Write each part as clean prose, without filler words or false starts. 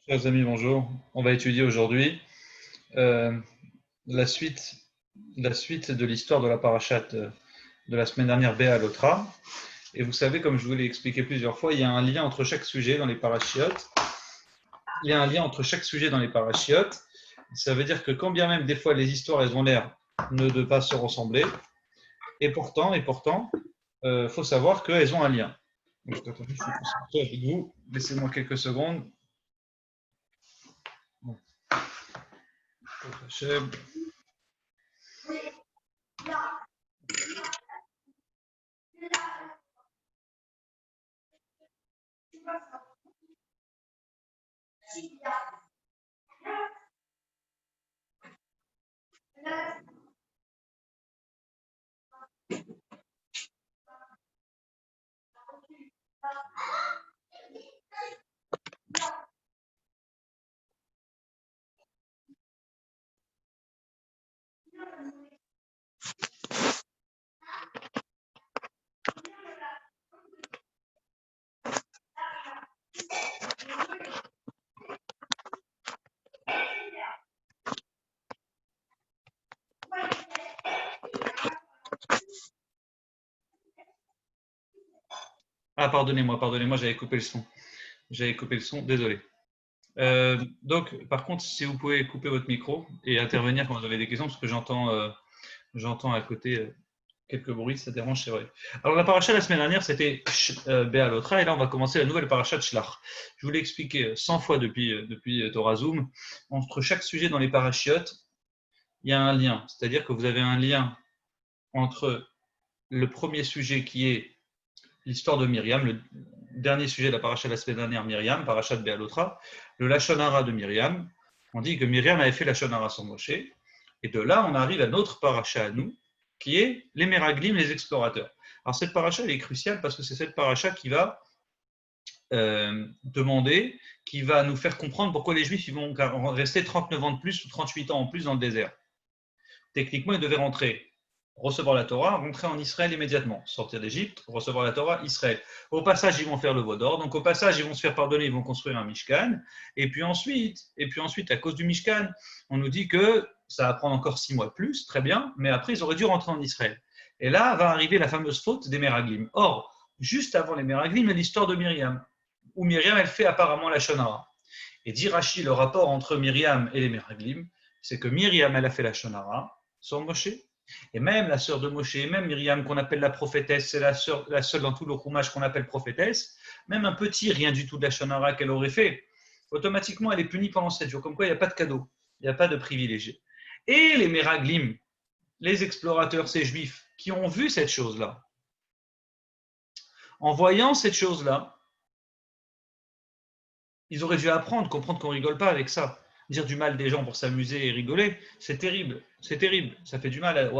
Chers amis, bonjour. On va étudier aujourd'hui euh, la suite, de l'histoire de la parachate de la semaine dernière, Béa Lotra. Et vous savez, comme je vous l'ai expliqué plusieurs fois, il y a un lien entre chaque sujet dans les parachiotes. Il y a un lien entre chaque sujet dans les parachiotes. Ça veut dire que quand bien même des fois les histoires elles ont l'air de pas se ressembler, et pourtant, faut savoir qu'elles ont un lien. Donc, attendez, je suis concentré avec vous. Laissez-moi quelques secondes. Bon, Ah, pardonnez-moi, j'avais coupé le son. Désolé. Donc, par contre, si vous pouvez couper votre micro et intervenir quand vous avez des questions, parce que j'entends à côté quelques bruits, ça dérange, c'est vrai. Alors, la paracha la semaine dernière, c'était Béalotra, et là, on va commencer la nouvelle paracha de Shlach. Je vous l'ai expliqué 100 fois depuis Torah Zoom. Entre chaque sujet dans les parachiotes, il y a un lien. C'est-à-dire que vous avez un lien entre le premier sujet qui est l'histoire de Myriam, le dernier sujet de la paracha de la semaine dernière, Myriam, paracha de Béalotra, le Lashon Hara de Myriam. On dit que Myriam avait fait Lashon Hara sur Moshe. Et de là, on arrive à notre paracha à nous, qui est les Meraglim, les explorateurs. Alors cette paracha, elle est cruciale parce que c'est cette paracha qui va demander, qui va nous faire comprendre pourquoi les Juifs ils vont rester 39 ans de plus ou 38 ans en plus dans le désert. Techniquement, ils devaient rentrer, recevoir la Torah, rentrer en Israël immédiatement, sortir d'Égypte, recevoir la Torah, Israël. Au passage, ils vont faire le veau d'or, donc au passage, ils vont se faire pardonner, ils vont construire un Mishkan, et puis ensuite, à cause du Mishkan, on nous dit que ça va prendre encore 6 mois de plus, très bien, mais après, ils auraient dû rentrer en Israël. Et là va arriver la fameuse faute des Meraglim. Or, juste avant les Meraglim, il y a l'histoire de Myriam, où Myriam, elle fait apparemment la Shonara. Et dit Rashi, le rapport entre Myriam et les Meraglim, c'est que Myriam, elle a fait la Shonara sur Moshe, et même la sœur de Moshe, et même Myriam, qu'on appelle la prophétesse, c'est la seule dans tout le Chumash qu'on appelle prophétesse, même un petit rien du tout de la Shonara qu'elle aurait fait, automatiquement, elle est punie pendant 7 jours. Comme quoi, il n'y a pas de cadeau, il n'y a pas de privilégié. Et les Meraglim, les explorateurs, ces juifs, qui ont vu cette chose-là, en voyant cette chose-là, ils auraient dû apprendre, comprendre qu'on ne rigole pas avec ça. Dire du mal des gens pour s'amuser et rigoler, c'est terrible. C'est terrible. Ça fait du mal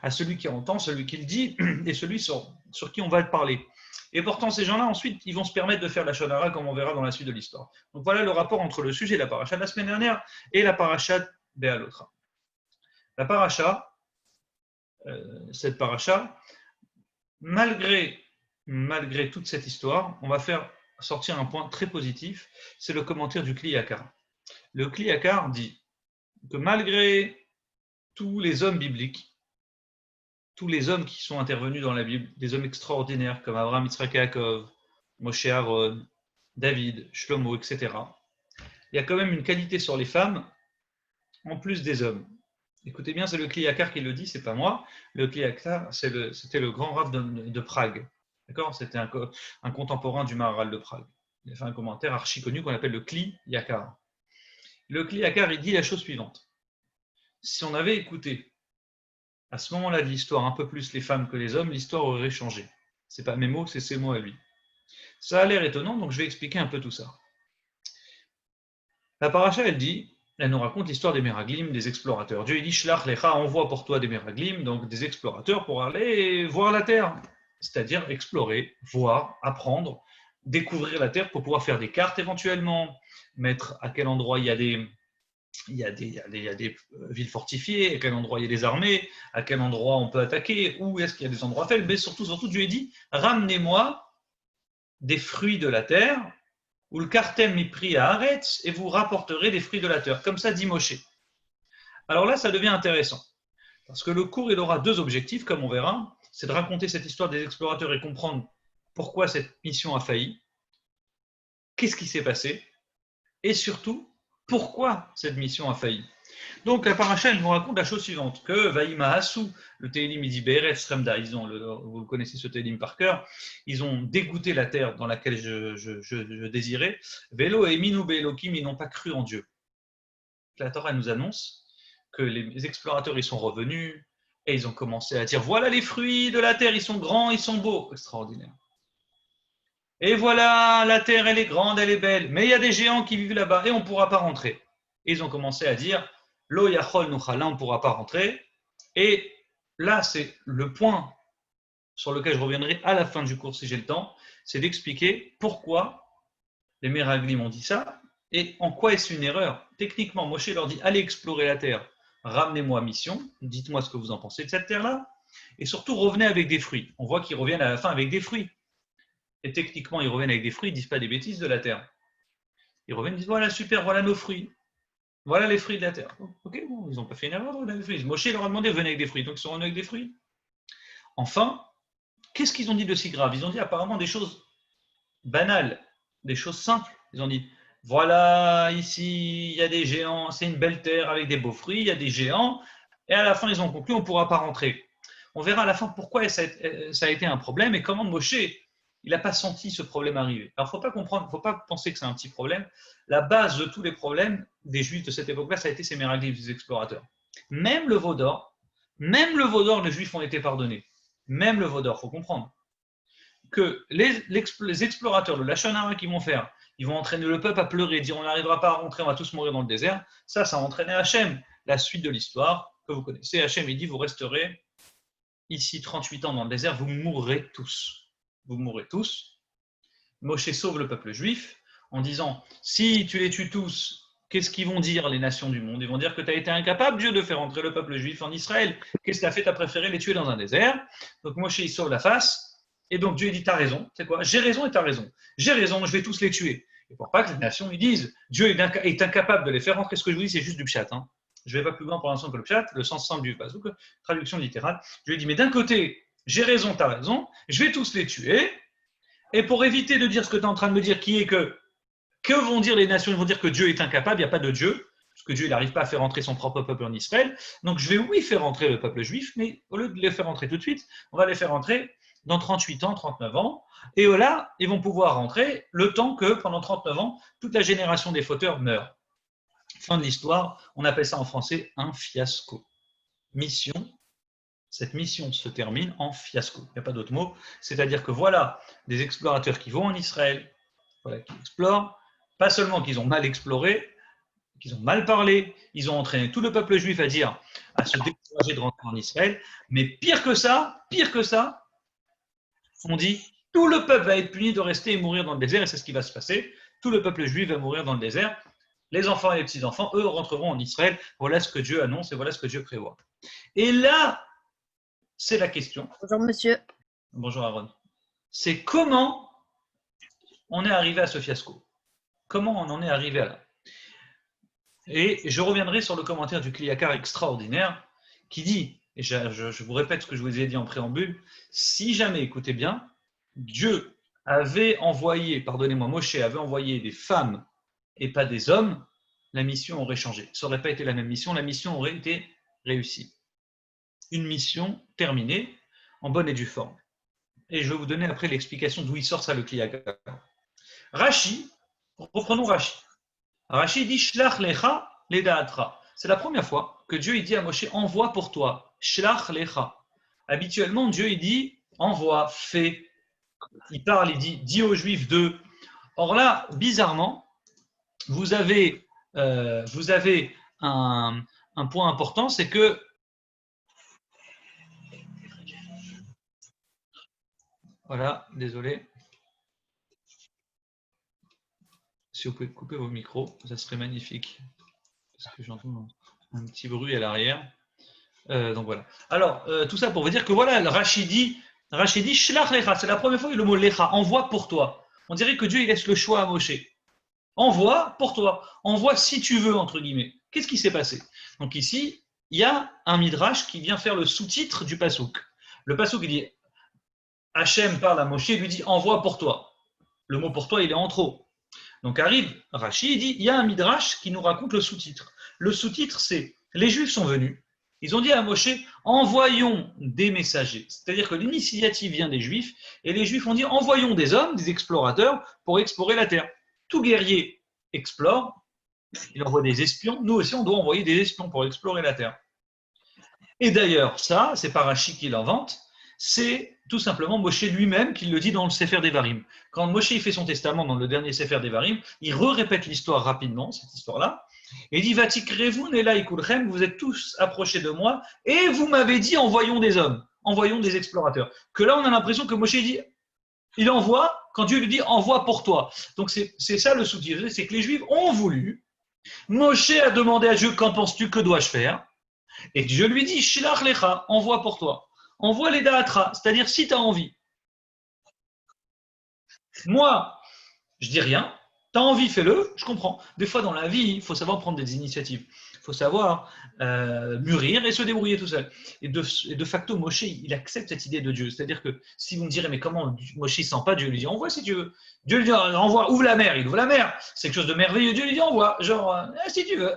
à celui qui entend, celui qui le dit, et celui sur qui on va parler. Et pourtant, ces gens-là, ensuite, ils vont se permettre de faire la shonara, comme on verra dans la suite de l'histoire. Donc voilà le rapport entre le sujet de la paracha de la semaine dernière et la paracha Béalotra. La paracha, cette paracha, malgré toute cette histoire, on va faire sortir un point très positif, c'est le commentaire du Kli Yakar. Le Kli Yakar dit que malgré tous les hommes bibliques, tous les hommes qui sont intervenus dans la Bible, des hommes extraordinaires comme Abraham, Yitzhak et Yaakov, Moshe Aaron, David, Shlomo, etc., il y a quand même une qualité sur les femmes en plus des hommes. Écoutez bien, c'est le Kli Yakar qui le dit, c'est pas moi. Le Kli Yakar, c'était le grand Rav de Prague. D'accord. C'était un contemporain du Maharal de Prague. Il a fait un commentaire archi connu qu'on appelle le Kli Yakar. Le Kli Yakar, il dit la chose suivante. Si on avait écouté à ce moment-là de l'histoire un peu plus les femmes que les hommes, l'histoire aurait changé. C'est pas mes mots, c'est ses mots à lui. Ça a l'air étonnant, donc je vais expliquer un peu tout ça. La paracha, elle nous raconte l'histoire des Meraglim, des explorateurs. Dieu dit Shlach lecha, envoie pour toi des Meraglim, donc des explorateurs pour aller voir la terre, c'est-à-dire explorer, voir, apprendre, découvrir la terre pour pouvoir faire des cartes éventuellement, mettre à quel endroit il y a des villes fortifiées, à quel endroit il y a des armées, à quel endroit on peut attaquer, où est-ce qu'il y a des endroits faibles, mais surtout, Dieu dit ramenez-moi des fruits de la terre ou le kartem mipri à Haaretz, et vous rapporterez des fruits de la terre. Comme ça dit Moshe. Alors là, ça devient intéressant. Parce que le cours, il aura deux objectifs, comme on verra. C'est de raconter cette histoire des explorateurs et comprendre pourquoi cette mission a failli, qu'est-ce qui s'est passé, et surtout, pourquoi cette mission a failli. Donc la paracha, elle nous raconte la chose suivante, que Vaïma Hassou, le Télim, il dit Be'eretz Sremda, vous le connaissez ce Télim par cœur, ils ont dégoûté la terre dans laquelle je désirais, Velo et Minou Be'elokim, ils n'ont pas cru en Dieu. La Torah nous annonce que les explorateurs, ils sont revenus, et ils ont commencé à dire, voilà les fruits de la terre, ils sont grands, ils sont beaux, extraordinaire. Et voilà, la terre, elle est grande, elle est belle, mais il y a des géants qui vivent là-bas, et on ne pourra pas rentrer. Et ils ont commencé à dire, Lo yachol nuchala, on ne pourra pas rentrer. Et là, c'est le point sur lequel je reviendrai à la fin du cours si j'ai le temps, c'est d'expliquer pourquoi les Meraglim ont dit ça et en quoi est-ce une erreur. Techniquement, Moshe leur dit, allez explorer la terre, ramenez-moi mission, dites-moi ce que vous en pensez de cette terre-là, et surtout revenez avec des fruits. On voit qu'ils reviennent à la fin avec des fruits. Et techniquement, ils reviennent avec des fruits, ils ne disent pas des bêtises de la terre. Ils reviennent et disent, voilà, super, voilà nos fruits. Voilà les fruits de la terre. Ok, bon, ils n'ont pas fait une erreur, on a des fruits. Moshe leur a demandé, venez avec des fruits. Donc ils sont venus avec des fruits. Enfin, qu'est-ce qu'ils ont dit de si grave? Ils ont dit apparemment des choses banales, des choses simples. Ils ont dit, voilà, ici, il y a des géants, c'est une belle terre avec des beaux fruits, il y a des géants. Et à la fin, ils ont conclu, on ne pourra pas rentrer. On verra à la fin pourquoi ça a été un problème et comment Moshe, il n'a pas senti ce problème arriver. Alors, il ne faut pas penser que c'est un petit problème. La base de tous les problèmes des Juifs de cette époque-là, ça a été ces Meraglim, des explorateurs. Même le veau d'or, les Juifs ont été pardonnés. Même le veau d'or, il faut comprendre que les explorateurs, le Lachon Hara qu'ils vont faire, ils vont entraîner le peuple à pleurer, dire on n'arrivera pas à rentrer, on va tous mourir dans le désert. Ça a entraîné Hachem. La suite de l'histoire que vous connaissez, Hachem, il dit vous resterez ici 38 ans dans le désert, vous mourrez tous. Vous mourrez tous. Moshe sauve le peuple juif en disant si tu les tues tous, qu'est-ce qu'ils vont dire les nations du monde? Ils vont dire que tu as été incapable, Dieu, de faire entrer le peuple juif en Israël. Qu'est-ce que tu as fait? Tu as préféré les tuer dans un désert. Donc Moshe, il sauve la face. Et donc Dieu dit, tu as raison. C'est quoi? J'ai raison et tu as raison. J'ai raison, je vais tous les tuer. Et pour pas que les nations ils disent, Dieu est incapable de les faire rentrer. Ce que je vous dis, c'est juste du pshat. Hein. Je ne vais pas plus loin pour l'instant que le pshat, le sens simple du pasouk, traduction littérale. Je lui dis, mais d'un côté, j'ai raison, tu as raison, je vais tous les tuer. Et pour éviter de dire ce que tu es en train de me dire, qui est que vont dire les nations? Ils vont dire que Dieu est incapable, il n'y a pas de Dieu, parce que Dieu il n'arrive pas à faire rentrer son propre peuple en Israël. Donc je vais, oui, faire rentrer le peuple juif, mais au lieu de les faire rentrer tout de suite, on va les faire rentrer dans 38 ans, 39 ans. Et là, ils vont pouvoir rentrer le temps que, pendant 39 ans, toute la génération des fauteurs meurt. Fin de l'histoire, on appelle ça en français un fiasco. Mission. Cette mission se termine en fiasco. Il n'y a pas d'autre mot. C'est-à-dire que voilà des explorateurs qui vont en Israël, voilà, qui explorent, pas seulement qu'ils ont mal exploré, qu'ils ont mal parlé, ils ont entraîné tout le peuple juif à se décourager de rentrer en Israël, mais pire que ça, on dit tout le peuple va être puni de rester et mourir dans le désert, et c'est ce qui va se passer. Tout le peuple juif va mourir dans le désert. Les enfants et les petits-enfants, eux, rentreront en Israël. Voilà ce que Dieu annonce et voilà ce que Dieu prévoit. Et là, c'est la question. Bonjour monsieur. Bonjour Aaron. C'est comment on est arrivé à ce fiasco? Comment on en est arrivé à là? Et je reviendrai sur le commentaire du Kliyakar extraordinaire qui dit, et je vous répète ce que je vous ai dit en préambule, si jamais, écoutez bien, Dieu avait envoyé, Moshe avait envoyé des femmes et pas des hommes, la mission aurait changé. Ça n'aurait pas été la même mission, la mission aurait été réussie. Une mission terminée, en bonne et due forme. Et je vais vous donner après l'explication d'où il sort ça, le Kliyakar. Rashi, reprenons Rashi. Rashi dit Shlach lecha ledaatra. C'est la première fois que Dieu il dit à Moshe envoie pour toi. Shlach lecha. Habituellement, Dieu il dit envoie, fais. Il parle, il dit dis aux Juifs de. Or là, bizarrement, vous avez un point important, c'est que voilà, désolé. Si vous pouvez couper vos micros, ça serait magnifique. Parce que j'entends un petit bruit à l'arrière. Donc voilà. Alors, tout ça pour vous dire que voilà, le Rachidi, Shlach lecha, c'est la première fois que le mot lecha, envoie pour toi. On dirait que Dieu il laisse le choix à Moshe. Envoie pour toi. Envoie si tu veux, entre guillemets. Qu'est-ce qui s'est passé? Donc ici, il y a un midrash qui vient faire le sous-titre du pasouk. Le pasouk, il dit Hachem parle à Moshe et lui dit envoie pour toi. Le mot pour toi, il est en trop. Donc arrive Rashi, il dit il y a un midrash qui nous raconte le sous-titre. Le sous-titre, c'est les Juifs sont venus. Ils ont dit à Moshe envoyons des messagers. C'est-à-dire que l'initiative vient des Juifs et les Juifs ont dit envoyons des hommes, des explorateurs pour explorer la terre. Tout guerrier explore, il envoie des espions. Nous aussi, on doit envoyer des espions pour explorer la terre. Et d'ailleurs, ça, c'est pas Rashi qui l'invente, c'est tout simplement Moshe lui-même qui le dit dans le Sefer Devarim. Quand Moshe fait son testament dans le dernier Sefer Devarim, il répète l'histoire rapidement, cette histoire-là, et il dit Vatikrevun elai kulchem, vous êtes tous approchés de moi, et vous m'avez dit envoyons des hommes, envoyons des explorateurs. Que là, on a l'impression que Moshe dit il envoie quand Dieu lui dit envoie pour toi. Donc c'est ça le sous-titre, c'est que les Juifs ont voulu. Moshe a demandé à Dieu qu'en penses-tu, que dois-je faire? Et Dieu lui dit Shlach lecha, envoie pour toi. Envoie les da'atra, c'est-à-dire si tu as envie. Moi, je dis rien. Tu as envie, fais-le, je comprends. Des fois, dans la vie, il faut savoir prendre des initiatives. Il faut savoir mûrir et se débrouiller tout seul. Et de facto, Moshe, il accepte cette idée de Dieu. C'est-à-dire que si vous me direz, mais comment Moshe ne sent pas, Dieu lui dit, envoie si tu veux. Dieu lui dit, envoie, ouvre la mer. Il ouvre la mer. C'est quelque chose de merveilleux. Dieu lui dit, envoie. Genre, si tu veux,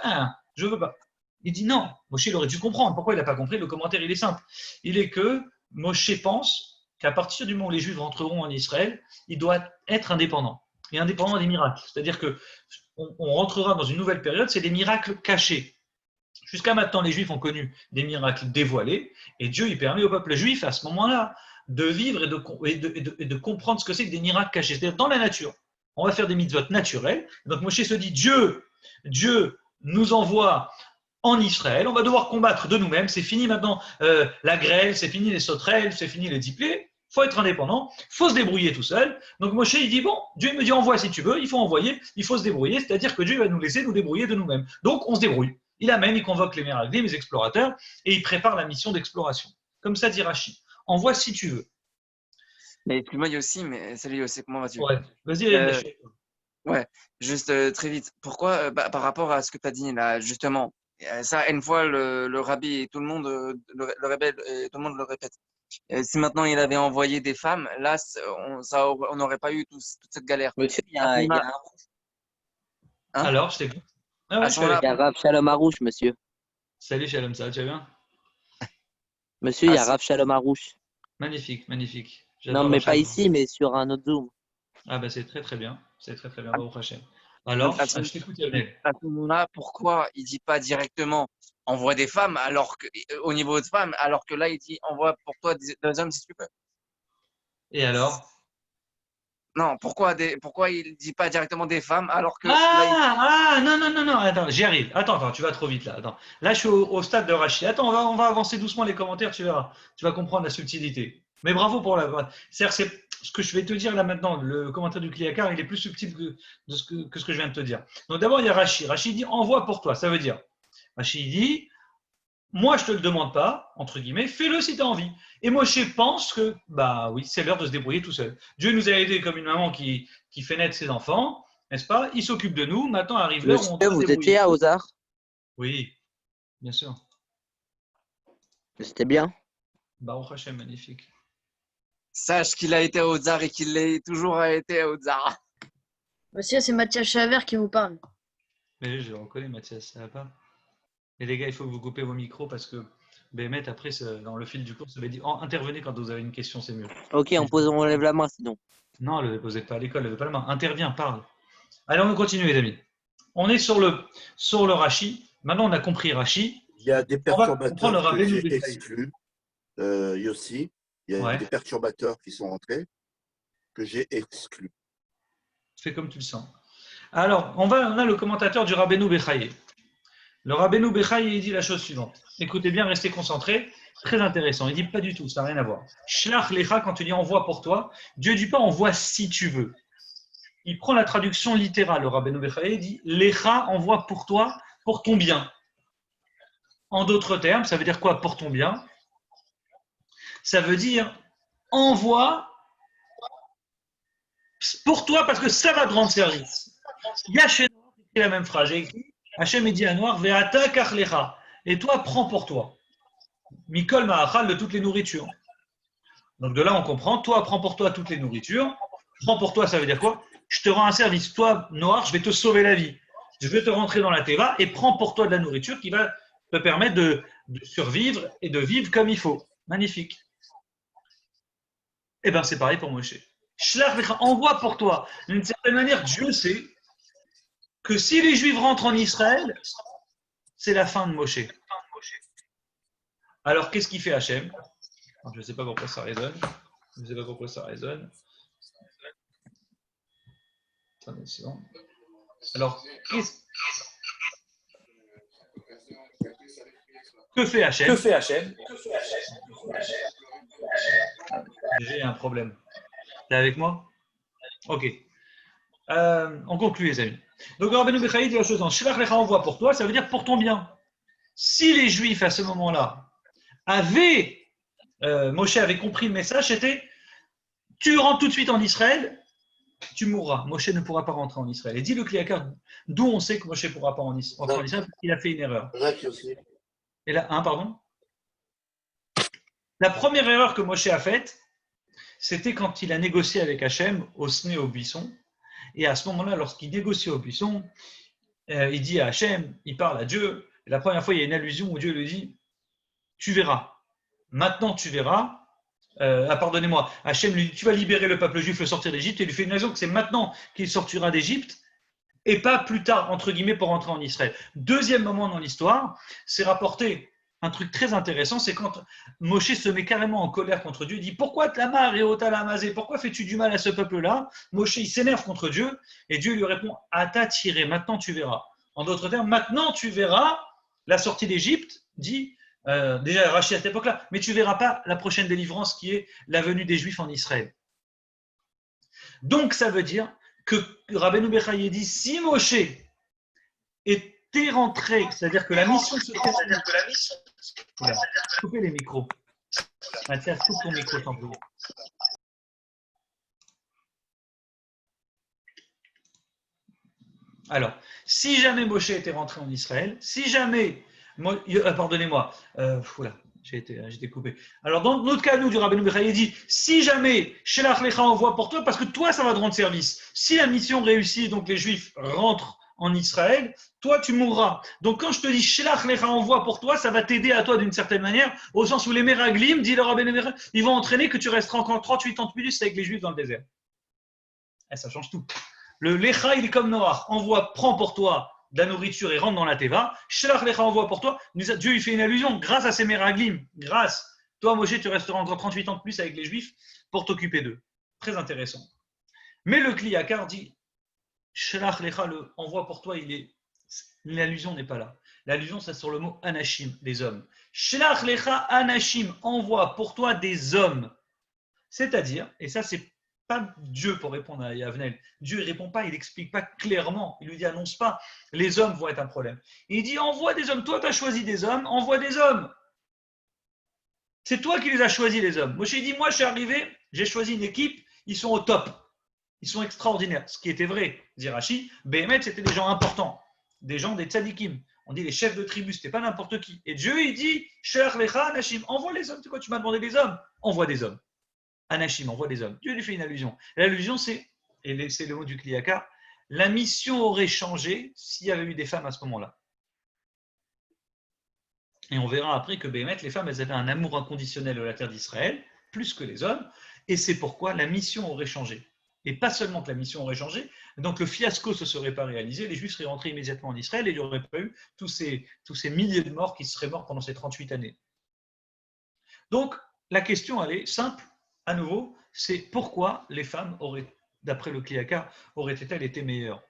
je veux pas. Il dit non. Moshe, il aurait dû comprendre. Pourquoi il n'a pas compris? Le commentaire, il est simple. Il est que Moshe pense qu'à partir du moment où les Juifs rentreront en Israël, il doit être indépendant. Et indépendant des miracles. C'est-à-dire qu'on rentrera dans une nouvelle période, c'est des miracles cachés. Jusqu'à maintenant, les Juifs ont connu des miracles dévoilés, et Dieu il permet au peuple juif, à ce moment-là, de vivre et de comprendre ce que c'est que des miracles cachés. C'est-à-dire dans la nature. On va faire des mitzvot naturels. Donc Moshe se dit, Dieu nous envoie en Israël, on va devoir combattre de nous-mêmes, c'est fini maintenant la grêle, c'est fini les sauterelles, c'est fini les diplés. Il faut être indépendant, il faut se débrouiller tout seul. Donc Moshe, il dit, bon, Dieu me dit envoie si tu veux, il faut envoyer, il faut se débrouiller, c'est-à-dire que Dieu va nous laisser nous débrouiller de nous-mêmes. Donc on se débrouille. Il amène, il convoque les Meraglim, les explorateurs, et il prépare la mission d'exploration. Comme ça dit Rashi, envoie si tu veux. Mais puis moi, il y a aussi, mais salut Yossé, comment vas-tu? Ouais, vas-y, Ouais, juste très vite. Pourquoi, par rapport à ce que tu as dit là, justement, ça, une fois, le rabbi et tout le monde, le rebelle, tout le monde le répète. Si maintenant il avait envoyé des femmes, là, on n'aurait pas eu toute cette galère. Monsieur, À il y a un Hein Alors, je t'écoute. Ah À ouais, ce je moment-là, il y a Rav Shalom Harouche, monsieur. Salut Shalom, ça va, tu vas bien? Monsieur, il y a Ah, Rav Shalom Harouche. Magnifique, magnifique. Non, J'adore mais la pas Shalom. ici, mais sur un autre Zoom. Ah bah c'est très très bien, c'est très très bien, au prochain. Alors, à ce je t'écoute Lionel. à ce moment-là, pourquoi il dit pas directement envoie des femmes alors que au niveau de femmes, alors que là il dit envoie pour toi des hommes si tu peux. Et alors? Non, pourquoi il dit pas directement des femmes alors que là il Non, non, non, non, attends, j'y arrive. Attends, tu vas trop vite là. Attends. Là, je suis au stade de Rachid. Attends, on va avancer doucement les commentaires, tu verras. Tu vas comprendre la subtilité. Mais bravo pour la. C'est ce que je vais te dire là maintenant. Le commentaire du Kliakar, il est plus subtil que ce que je viens de te dire. Donc d'abord, il y a Rachid. Rachid dit envoie pour toi. Ça veut dire. Rachid dit moi, je te le demande pas, entre guillemets, fais-le si tu as envie. Et Moshe pense que, bah oui, c'est l'heure de se débrouiller tout seul. Dieu nous a aidés comme une maman qui fait naître ses enfants, n'est-ce pas? Il s'occupe de nous, maintenant arrive l'heure où on Monsieur, doit se vous débrouiller. étiez à Ozar? Oui, bien sûr. C'était bien. Baruch Hashem, magnifique. sache qu'il a été à Ozar et qu'il est toujours été à Ozar. Monsieur, c'est Mathias Chavert qui vous parle. Mais je reconnais, Mathias, ça va pas? Et les gars, il faut que vous coupez vos micros parce que Bémet, après, dans le fil du cours, ça va dire intervenez quand vous avez une question, c'est mieux. Ok, on lève la main sinon. Non, ne le posez pas à l'école, ne levez pas la main. Interviens, parle. Allez, on va continuer, les amis. On est sur le Rashi. Maintenant, on a compris Rashi. Il y a des perturbateurs que Rabbeinu j'ai Bechaye. exclus, Yossi. Il y a Ouais. des perturbateurs qui sont entrés que j'ai exclus. Fais comme tu le sens. Alors, on a le commentateur du Rabbeinu Bechaye. Le Rabbeinu Bechaye, il dit la chose suivante. Écoutez bien, restez concentrés. Très intéressant. Il dit pas du tout, ça n'a rien à voir. Shlach lecha, quand tu dis envoie pour toi, Dieu dit pas envoie si tu veux. Il prend la traduction littérale. Le Rabbeinu Bechaye dit lecha, envoie pour toi, pour ton bien. En d'autres termes, ça veut dire quoi pour ton bien? Ça veut dire envoie pour toi parce que ça va te rendre service. il y a chez Noir écrit la même phrase. J'ai écrit Hachem dit à Noir Ve'ata kachlecha. Et toi, prends pour toi. Mikol ma'achal de toutes les nourritures. Donc de là, on comprend, toi, prends pour toi toutes les nourritures. Prends pour toi, ça veut dire quoi? Je te rends un service. Toi, Noir, je vais te sauver la vie. Je vais te rentrer dans la Teva et prends pour toi de la nourriture qui va te permettre de survivre et de vivre comme il faut. Magnifique. Eh bien, c'est pareil pour Moshe. Shlach lecha, envoie pour toi. D'une certaine manière, Dieu sait que si les Juifs rentrent en Israël, c'est la fin de Moshe. Alors, qu'est-ce qu'il fait Hachem? Je ne sais pas pourquoi ça résonne. Je ne sais pas pourquoi ça résonne. Attendez, c'est bon. Alors, que fait Hachem? J'ai un problème. T'es avec moi? Ok. On conclut, les amis. Donc, Rabbeinu Bechaï dit la chose en Shlach lecha, envoie pour toi, ça veut dire pour ton bien. Si les Juifs, à ce moment-là, Moshe avait compris le message, c'était tu rentres tout de suite en Israël, tu mourras. Moshe ne pourra pas rentrer en Israël. Et dit le Kliakar, d'où on sait que Moshe ne pourra pas rentrer en Israël, parce qu'il a fait une erreur. Et là, pardon. La première erreur que Moshe a faite, c'était quand il a négocié avec Hachem au Sné au buisson. Et à ce moment-là, lorsqu'il négocie au buisson, il dit à Hachem, il parle à Dieu. Et la première fois, il y a une allusion où Dieu lui dit tu verras. Maintenant, tu verras. Pardonnez-moi. Hachem lui dit tu vas libérer le peuple juif, le sortir d'Égypte. Et il lui fait une raison que c'est maintenant qu'il sortira d'Égypte et pas plus tard, entre guillemets, pour rentrer en Israël. Deuxième moment dans l'histoire, c'est rapporté un truc très intéressant, c'est quand Moshe se met carrément en colère contre Dieu, il dit pourquoi Tamar et Otalamazé, pourquoi fais-tu du mal à ce peuple-là? Moshe, il s'énerve contre Dieu et Dieu lui répond Ata tiré, maintenant tu verras. En d'autres termes, maintenant tu verras la sortie d'Égypte, dit déjà Rachid à cette époque-là, mais tu verras pas la prochaine délivrance qui est la venue des Juifs en Israël. Donc ça veut dire que Rabbeinu Bechaye dit si Moshe était rentré, c'est-à-dire que la mission se termine. Voilà. Coupez les micros. Mathias, coupe ton micro, s'il te plaît. Alors, si jamais Moshe était rentré en Israël, si jamais, pardonnez-moi, voilà, j'ai été coupé. Alors, dans notre cas, nous, du Rabbeinu Bechaye dit, si jamais Shelach Lecha envoie pour toi, parce que toi, ça va te rendre service. Si la mission réussit, donc les Juifs rentrent en Israël, toi, tu mourras. Donc, quand je te dis Shelach Lecha envoie pour toi, ça va t'aider à toi d'une certaine manière, au sens où les Meraglim, dit le Rabbeinu Bechaye, ils vont entraîner que tu resteras encore 38 ans de plus avec les Juifs dans le désert. Et ça change tout. Le Lecha, il est comme Noach. Envoie, prends pour toi de la nourriture et rentre dans la Teva. Shelach Lecha envoie pour toi. Dieu, il fait une allusion. Grâce à ces Meraglim, grâce, toi, Moshe, tu resteras encore 38 ans de plus avec les Juifs pour t'occuper d'eux. Très intéressant. Mais le Kliakar dit Shelach Lecha, le envoie pour toi, l'allusion n'est pas là. L'allusion, c'est sur le mot Anashim, les hommes. Shelach Lecha Anashim, envoie pour toi des hommes. C'est-à-dire, et ça, c'est pas Dieu pour répondre à Yavnel. Dieu ne répond pas, il n'explique pas clairement. Il lui dit, annonce pas, les hommes vont être un problème. Il dit, envoie des hommes. Toi, tu as choisi des hommes, envoie des hommes. C'est toi qui les as choisis, les hommes. Moshe dit, moi, je suis arrivé, j'ai choisi une équipe, ils sont au top. Ils sont extraordinaires. Ce qui était vrai, dit Rashi, Béhémet, c'était des gens importants, des gens, des tzadikim. On dit les chefs de tribu, c'était pas n'importe qui. Et Dieu, il dit, Shelach Lecha Anashim, envoie les hommes. C'est quoi, tu m'as demandé des hommes? Envoie des hommes. Anashim, envoie des hommes. Dieu lui fait une allusion. L'allusion, c'est le mot du Kliakar, la mission aurait changé s'il y avait eu des femmes à ce moment-là. Et on verra après que Béhémet, les femmes, elles avaient un amour inconditionnel de la terre d'Israël, plus que les hommes, et c'est pourquoi la mission aurait changé. Et pas seulement que la mission aurait changé, donc le fiasco ne se serait pas réalisé, les Juifs seraient rentrés immédiatement en Israël et il n'y aurait pas eu tous ces milliers de morts qui seraient morts pendant ces 38 années. Donc, la question, elle est simple. À nouveau, c'est pourquoi les femmes auraient, d'après le Kliakar, auraient-elles été meilleures?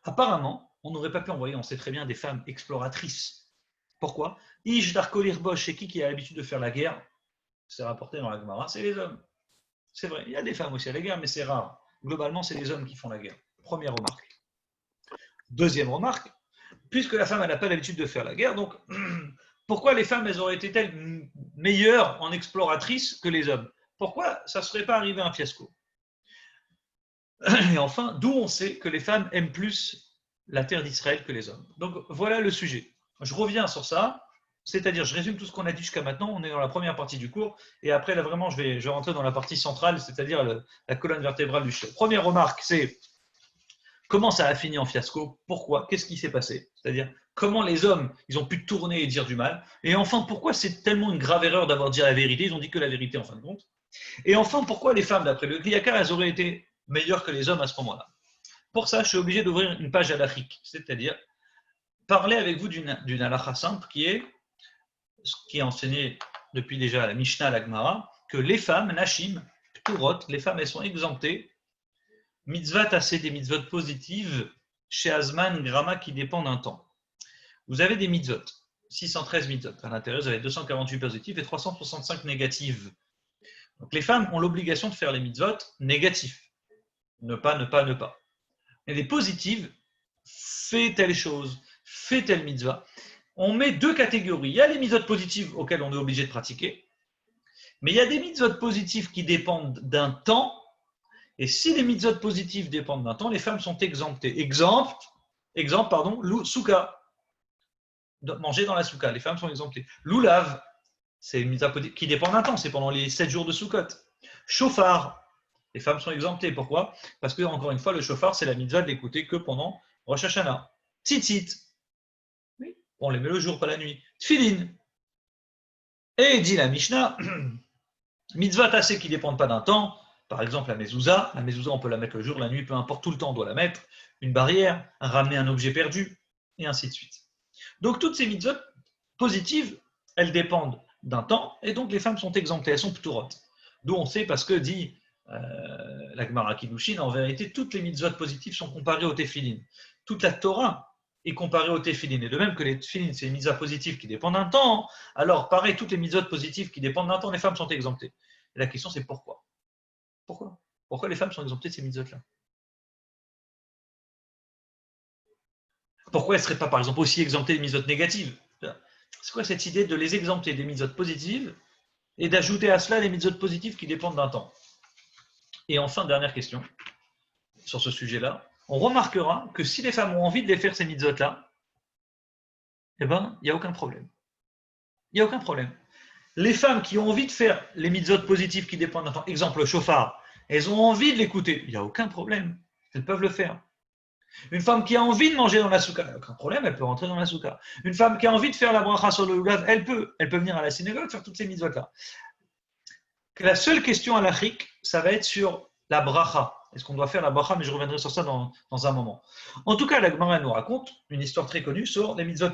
Apparemment, on n'aurait pas pu envoyer, on sait très bien, des femmes exploratrices. Pourquoi? Ish Darkolir Bosch, c'est qui a l'habitude de faire la guerre? C'est rapporté dans la Gemara, c'est les hommes. C'est vrai, il y a des femmes aussi à la guerre, mais c'est rare. Globalement, c'est les hommes qui font la guerre. Première remarque. Deuxième remarque, puisque la femme n'a pas l'habitude de faire la guerre, donc pourquoi les femmes elles auraient été-elles meilleures en exploratrices que les hommes? Pourquoi ça ne serait pas arrivé un fiasco? Et enfin, d'où on sait que les femmes aiment plus la terre d'Israël que les hommes. Donc voilà le sujet. Je reviens sur ça, c'est-à-dire je résume tout ce qu'on a dit jusqu'à maintenant, on est dans la première partie du cours, et après là vraiment je vais rentrer dans la partie centrale, c'est-à-dire la colonne vertébrale du chien. Première remarque, c'est comment ça a fini en fiasco, pourquoi, qu'est-ce qui s'est passé, c'est-à-dire comment les hommes, ils ont pu tourner et dire du mal, et enfin pourquoi c'est tellement une grave erreur d'avoir dit la vérité, ils ont dit que la vérité en fin de compte, et enfin pourquoi les femmes, d'après le Gliakar, elles auraient été meilleures que les hommes à ce moment-là. Pour ça, je suis obligé d'ouvrir une page halachique, c'est-à-dire parler avec vous d'une halakha simple qui est enseigné depuis déjà la Mishnah, la Gemara, que les femmes, Nashim, Pturot, les femmes, elles sont exemptées, mitzvah tassé, des mitzvot positives, chez Azman, Grama, qui dépendent d'un temps. Vous avez des mitzvot, 613 mitzvot. À l'intérieur, vous avez 248 positives et 365 négatives. Donc les femmes ont l'obligation de faire les mitzvot négatifs. Ne pas. Et les positives, fais telle chose, fais telle mitzvah. On met deux catégories. Il y a les mitzvot positives auxquelles on est obligé de pratiquer, mais il y a des mitzvot positives qui dépendent d'un temps, et si les mitzvot positives dépendent d'un temps, les femmes sont exemptées. Exemple, souka, manger dans la souka, les femmes sont exemptées. Loulav, c'est une mitzvah qui dépend d'un temps, c'est pendant les 7 jours de Sukkot. Chauffard, les femmes sont exemptées. Pourquoi? Parce que, encore une fois, le chauffard, c'est la mitzvah de l'écouter que pendant Rosh Hashanah. Tzitzit, oui, on les met le jour, pas la nuit. Tfilin. Et dit la Mishnah, mitzvah tassé qui ne dépendent pas d'un temps, par exemple la mezouza, on peut la mettre le jour, la nuit, peu importe, tout le temps on doit la mettre, une barrière, ramener un objet perdu, et ainsi de suite. Donc toutes ces mitzvot positives, elles dépendent d'un temps, et donc les femmes sont exemptées, elles sont pturotes. D'où on sait, parce que dit la Gemara Kiddushin, en vérité, toutes les mitzvot positives sont comparées au téphilin. Toute la Torah est comparée au téphilin. Et de même que les téphilin, c'est les mitzvot positives qui dépendent d'un temps, alors pareil, toutes les mitzvot positives qui dépendent d'un temps, les femmes sont exemptées. Et la question, c'est pourquoi? Pourquoi les femmes sont exemptées de ces mitzvot-là? Pourquoi elles ne seraient pas, par exemple, aussi exemptées des mitzvot négatives? C'est quoi cette idée de les exempter des mitzvot positives et d'ajouter à cela les mitzvot positives qui dépendent d'un temps? Et enfin, dernière question sur ce sujet-là. On remarquera que si les femmes ont envie de les faire, ces mitzvot-là, eh bien, il n'y a aucun problème. Il n'y a aucun problème. Les femmes qui ont envie de faire les mitzvot positives qui dépendent d'un temps, exemple le chauffard, elles ont envie de l'écouter, il n'y a aucun problème. Elles peuvent le faire. Une femme qui a envie de manger dans la souka, il n'y a aucun problème, elle peut rentrer dans la souka. Une femme qui a envie de faire la bracha sur le lulav, elle peut venir à la synagogue faire toutes ces mitzvot-là. La seule question à l'achrik, ça va être sur la bracha. Est-ce qu'on doit faire la bracha? Mais je reviendrai sur ça dans un moment. En tout cas, la Gemara nous raconte une histoire très connue sur les mitzvot,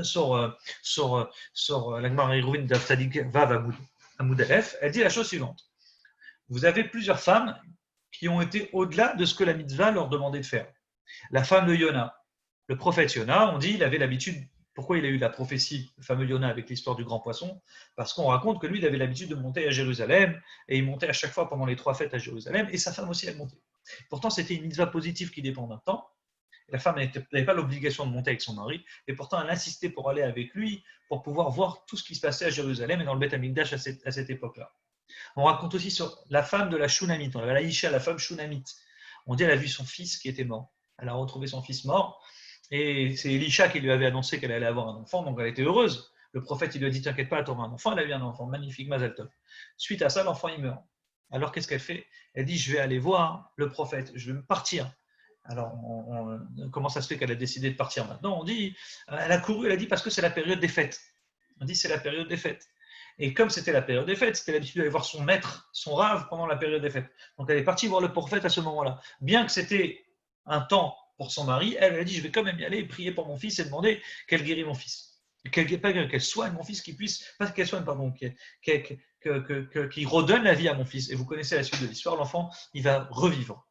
sur la Gemara Iruvin d'Aftadik Vav Amoud Aleph. Elle dit la chose suivante. Vous avez plusieurs femmes qui ont été au-delà de ce que la mitzvah leur demandait de faire. La femme de Yona, le prophète Yona, on dit il avait l'habitude. Pourquoi il a eu la prophétie, le fameux Yona, avec l'histoire du grand poisson? Parce qu'on raconte que lui, il avait l'habitude de monter à Jérusalem, et il montait à chaque fois pendant les 3 fêtes à Jérusalem, et sa femme aussi, elle montait. Pourtant, c'était une mitzvah positive qui dépend d'un temps. La femme n'avait pas l'obligation de monter avec son mari, et pourtant, elle insistait pour aller avec lui, pour pouvoir voir tout ce qui se passait à Jérusalem et dans le Beth Amikdash à cette époque-là. On raconte aussi sur la femme de la Shunamite, on avait la Isha, la femme Shunamite. On dit qu'elle a vu son fils qui était mort. Elle a retrouvé son fils mort. Et c'est Elisha qui lui avait annoncé qu'elle allait avoir un enfant, donc elle était heureuse. Le prophète, il lui a dit, t'inquiète pas, tu auras un enfant. Elle a eu un enfant, magnifique, Mazel Tov. Suite à ça, l'enfant, il meurt. Alors, qu'est-ce qu'elle fait? Elle dit, je vais aller voir le prophète, je vais me partir. Alors, comment ça se fait qu'elle a décidé de partir maintenant? On dit, elle a couru, elle a dit, parce que c'est la période des fêtes. On dit, c'est la période des fêtes. Et comme c'était la période des fêtes, c'était l'habitude d'aller voir son maître, son rave, pendant la période des fêtes. Donc, elle est partie voir le prophète à ce moment-là. Bien que c'était un temps pour son mari, elle a dit, je vais quand même y aller, prier pour mon fils et demander qu'elle guérisse mon fils. Qu'elle soigne mon fils, pas qu'elle soigne, pardon, qu'il redonne la vie à mon fils. Et vous connaissez la suite de l'histoire, l'enfant, il va revivre.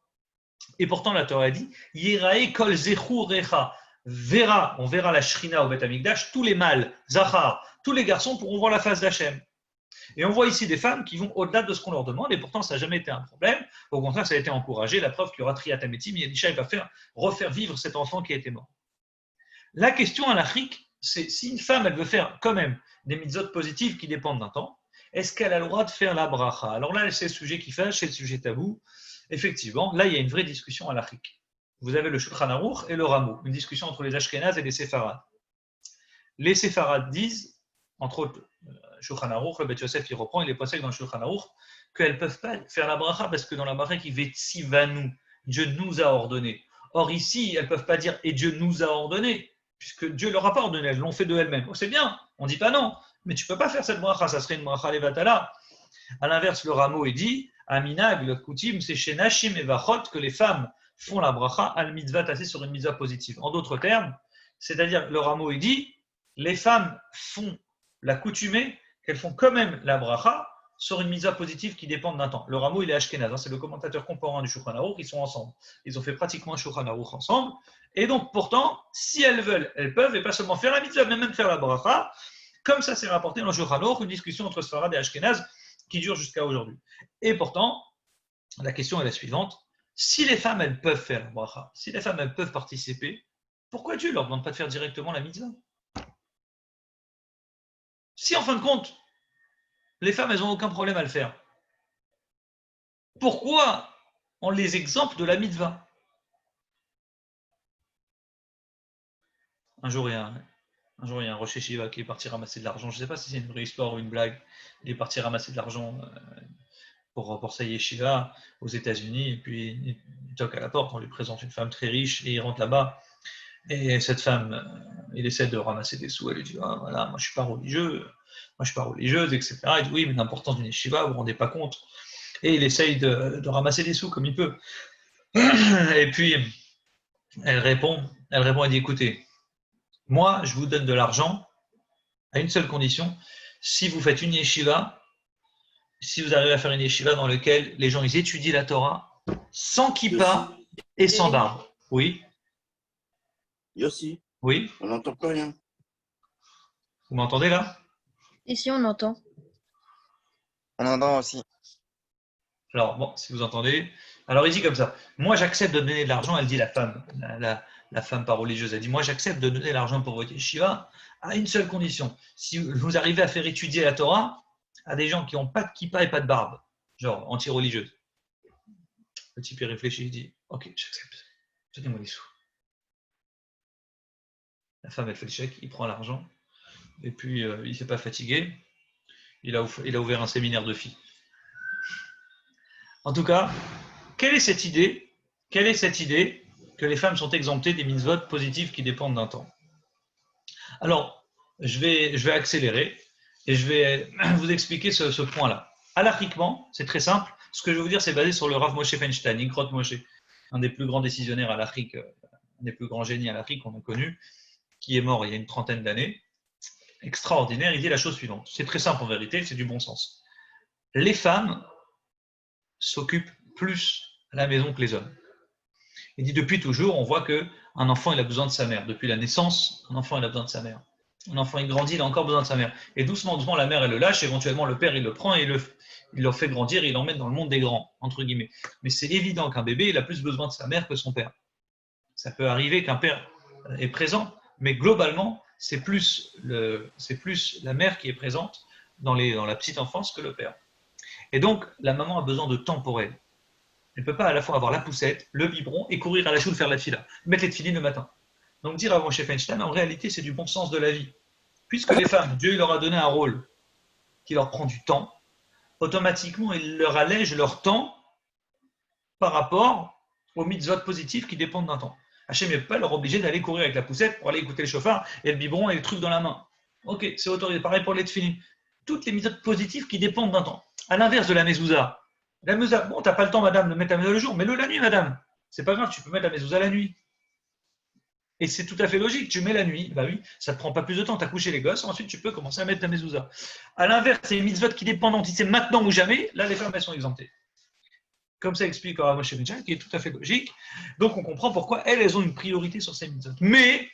Et pourtant, la Torah dit, Yerae kol zechur recha, on verra la Shrina au Beth Amikdash, tous les mâles, Zachar, tous les garçons pourront voir la face d'Hachem. Et on voit ici des femmes qui vont au-delà de ce qu'on leur demande, et pourtant ça n'a jamais été un problème. Au contraire, ça a été encouragé. La preuve qu'il y aura Triatametim, et Elisha va refaire vivre cet enfant qui a été mort. La question à l'Afrique, c'est si une femme, elle veut faire quand même des mitzvot positives qui dépendent d'un temps, est-ce qu'elle a le droit de faire la bracha? Alors là, c'est le sujet qui fâche, c'est le sujet tabou. effectivement, là, il y a une vraie discussion à l'Afrique. Vous avez le Shulchan Aruch et le Rameau, une discussion entre les Ashkénazes et les Séfarades. Les Séfarades disent, entre autres, Shulchan Aruch, le Beth Yosef, il reprend, il est possède dans le Shulchan Aruch, qu'elles ne peuvent pas faire la bracha parce que dans la bracha, il dit Tzivanu, Dieu nous a ordonné. Or ici, elles ne peuvent pas dire et Dieu nous a ordonné, puisque Dieu ne leur a pas ordonné, elles l'ont fait de elles-mêmes. Oh, c'est bien, on ne dit pas non, mais tu ne peux pas faire cette bracha, ça serait une bracha levatala. À l'inverse, le Rameau, il dit Aminag, le Koutim, c'est chez Nashim et Vachot que les femmes font la bracha al mitzvah tassée sur une mitzvah positive. En d'autres termes, c'est-à-dire le Rameau, il dit les femmes font la coutumée qu'elles font quand même la bracha sur une mitzvah positive qui dépend d'un temps. Le Rameau, il est Ashkenaz, c'est le commentateur comparant du Shulchan Aruch, ils sont ensemble. Ils ont fait pratiquement un Shulchan Aruch ensemble. Et donc, pourtant, si elles veulent, elles peuvent, et pas seulement faire la mitzvah, mais même faire la bracha, comme ça s'est rapporté dans le Shulchan Aruch, une discussion entre Sfarad et Ashkenaz qui dure jusqu'à aujourd'hui. Et pourtant, la question est la suivante. Si les femmes, elles peuvent faire la bracha, si les femmes, elles peuvent participer, pourquoi Dieu ne leur demande pas de faire directement la mitzvah? Si, en fin de compte, les femmes, elles n'ont aucun problème à le faire, pourquoi on les exempte de la mitzvah? Un jour, il y a un Rosh Yeshiva qui est parti ramasser de l'argent. Je ne sais pas si c'est une vraie histoire ou une blague. Il est parti ramasser de l'argent pour sa yeshiva aux États-Unis. Et puis, il toque à la porte. On lui présente une femme très riche et il rentre là-bas. Et cette femme, il essaie de ramasser des sous. Elle lui dit ah, voilà, moi, je ne suis pas religieux. Moi, je ne suis pas religieuse, etc. Il dit oui, mais l'importance d'une yeshiva, vous ne vous rendez pas compte. Et il essaye de ramasser des sous comme il peut. Et puis, elle répond, elle dit écoutez, moi, je vous donne de l'argent à une seule condition, si vous faites une yeshiva, si vous arrivez à faire une yeshiva dans laquelle les gens ils étudient la Torah sans kippa et sans barbe. Oui. Yossi, Oui. on n'entend plus rien. Vous m'entendez là? Ici, on entend. On entend aussi. Alors, bon, si vous entendez. Alors, il dit comme ça. Moi, j'accepte de donner de l'argent, elle dit la femme, la femme pas religieuse. Elle dit moi, j'accepte de donner de l'argent pour votre yeshiva à une seule condition. Si vous arrivez à faire étudier la Torah à des gens qui n'ont pas de kippa et pas de barbe, genre anti-religieuse. Le type il réfléchit, il dit ok, j'accepte. Donnez-moi les sous. La femme, elle fait le chèque, il prend l'argent, et puis il ne s'est pas fatigué. Il a ouvert un séminaire de filles. En tout cas, quelle est cette idée que les femmes sont exemptées des mitzvot positives qui dépendent d'un temps? Alors, je vais accélérer et je vais vous expliquer ce point-là. Halachiquement, c'est très simple. Ce que je vais vous dire, c'est basé sur le Rav Moshe Feinstein, Ikrot Moshe, un des plus grands décisionnaires à l'Afrique, un des plus grands génies à l'Afrique qu'on a connu, qui est mort il y a une trentaine d'années. Extraordinaire, il dit la chose suivante. C'est très simple en vérité, c'est du bon sens. Les femmes s'occupent plus à la maison que les hommes. Il dit depuis toujours, on voit qu'un enfant il a besoin de sa mère. Depuis la naissance, un enfant il a besoin de sa mère. Un enfant il grandit, il a encore besoin de sa mère. Et doucement, doucement, la mère elle le lâche, éventuellement le père il le prend et il le fait grandir et il l'emmène dans le monde des grands, entre guillemets. Mais c'est évident qu'un bébé il a plus besoin de sa mère que son père. Ça peut arriver qu'un père est présent, mais globalement, c'est plus la mère qui est présente dans la petite enfance que le père. Et donc, la maman a besoin de temps pour elle. Elle ne peut pas à la fois avoir la poussette, le biberon et courir à la choule faire la fila, mettre les tefilines le matin. Donc dire avant chez Feinstein, en réalité, c'est du bon sens de la vie. Puisque les femmes, Dieu leur a donné un rôle qui leur prend du temps, automatiquement, il leur allège leur temps par rapport aux mitzvot positifs qui dépendent d'un temps. Hachem n'est pas leur obligé d'aller courir avec la poussette pour aller écouter le chauffard et le biberon et les trucs dans la main. Ok, c'est autorisé. Pareil pour les tefilines. Toutes les mitzvot positives qui dépendent d'un temps. À l'inverse de la mezouza. La mezouza, bon, t'as pas le temps, madame, de mettre la mezouza le jour, mets-le la nuit, madame. C'est pas grave, tu peux mettre la mezouza la nuit. Et c'est tout à fait logique, tu mets la nuit, bah oui, ça te prend pas plus de temps, t'as couché les gosses, ensuite tu peux commencer à mettre ta mezouza. À l'inverse, c'est les mitzvot qui dépendent, si c'est maintenant ou jamais, là les femmes elles sont exemptées. Comme ça explique Rav Moshe Feinstein, qui est tout à fait logique. Donc on comprend pourquoi elles ont une priorité sur ces mitzvot. Mais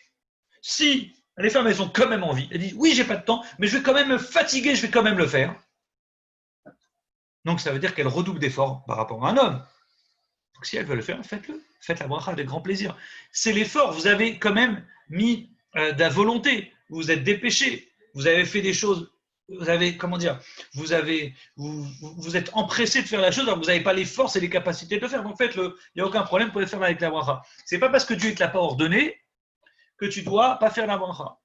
si les femmes elles ont quand même envie, elles disent oui j'ai pas de temps, mais je vais quand même me fatiguer, je vais quand même le faire. Donc ça veut dire qu'elles redoublent d'efforts par rapport à un homme. Donc si elles veulent le faire, faites-le. Faites la bracha avec grand plaisir. C'est l'effort. Vous avez quand même mis de la volonté. Vous vous êtes dépêché. Vous avez fait des choses vous avez, comment dire, vous êtes empressé de faire la chose, alors vous n'avez pas les forces et les capacités de le faire. Donc faites-le, il n'y a aucun problème, vous pouvez le faire avec la bracha. Ce n'est pas parce que Dieu ne te l'a pas ordonné que tu ne dois pas faire la bracha.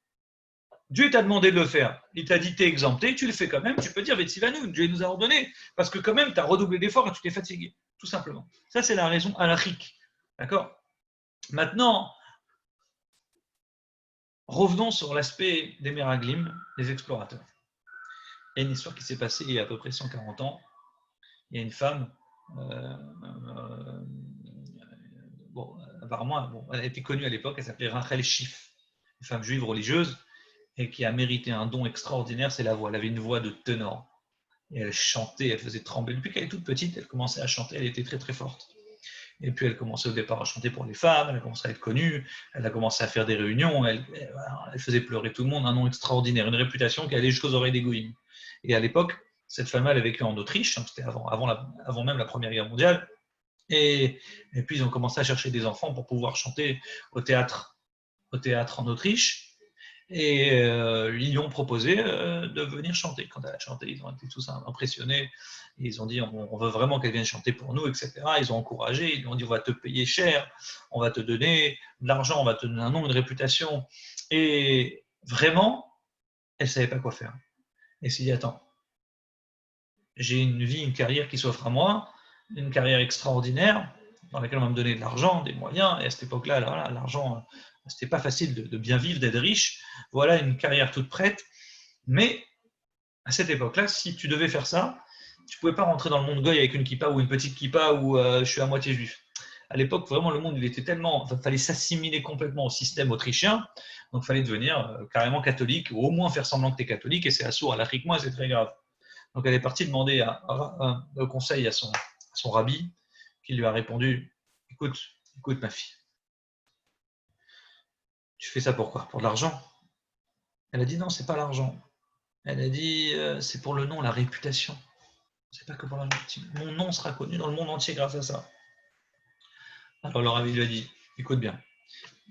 Dieu t'a demandé de le faire, il t'a dit t'es exempté, tu le fais quand même, tu peux dire Vetsivanu, Dieu nous a ordonné, parce que quand même tu as redoublé d'efforts et tu t'es fatigué, tout simplement. Ça c'est la raison halachique. D'accord? Maintenant, revenons sur l'aspect des Meraglim, des explorateurs. Il y a une histoire qui s'est passée il y a à peu près 140 ans. Il y a une femme, apparemment, elle était connue à l'époque, elle s'appelait Rachel Schiff, une femme juive religieuse, et qui a mérité un don extraordinaire, c'est la voix. Elle avait une voix de ténor. Et elle chantait, elle faisait trembler. Depuis qu'elle est toute petite, elle commençait à chanter, elle était très très forte. Et puis elle commençait au départ à chanter pour les femmes, elle a commencé à être connue, elle a commencé à faire des réunions, elle faisait pleurer tout le monde, un nom extraordinaire, une réputation qui allait jusqu'aux oreilles des goïms. Et à l'époque, cette femme elle a vécu en Autriche, c'était avant même la Première Guerre mondiale, et puis ils ont commencé à chercher des enfants pour pouvoir chanter au théâtre en Autriche. Et ils lui ont proposé de venir chanter. Quand elle a chanté, ils ont été tous impressionnés. Ils ont dit on veut vraiment qu'elle vienne chanter pour nous, etc. Ils ont encouragé, ils lui ont dit on va te payer cher, on va te donner de l'argent, on va te donner un nom, une réputation. Et vraiment, elle ne savait pas quoi faire. Elle s'est dit attends, j'ai une vie, une carrière qui s'offre à moi, une carrière extraordinaire dans laquelle on va me donner de l'argent, des moyens. Et à cette époque-là, voilà, l'argent, c'était pas facile de bien vivre, d'être riche. Voilà une carrière toute prête. Mais à cette époque-là, si tu devais faire ça, tu ne pouvais pas rentrer dans le monde goy avec une kippa ou une petite kippa où je suis à moitié juif. À l'époque, vraiment, le monde, il était tellement. Il fallait s'assimiler complètement au système autrichien. Donc, il fallait devenir carrément catholique, ou au moins faire semblant que tu es catholique, et c'est assourd à l'Afrique, moi, c'est très grave. Donc, elle est partie demander un conseil à son rabbi, qui lui a répondu écoute, ma fille, tu fais ça pourquoi? Pour de l'argent? Elle a dit non, c'est pas l'argent. Elle a dit c'est pour le nom, la réputation. C'est pas que pour l'argent. Mon nom sera connu dans le monde entier grâce à ça. Alors le rabbi lui a dit écoute bien,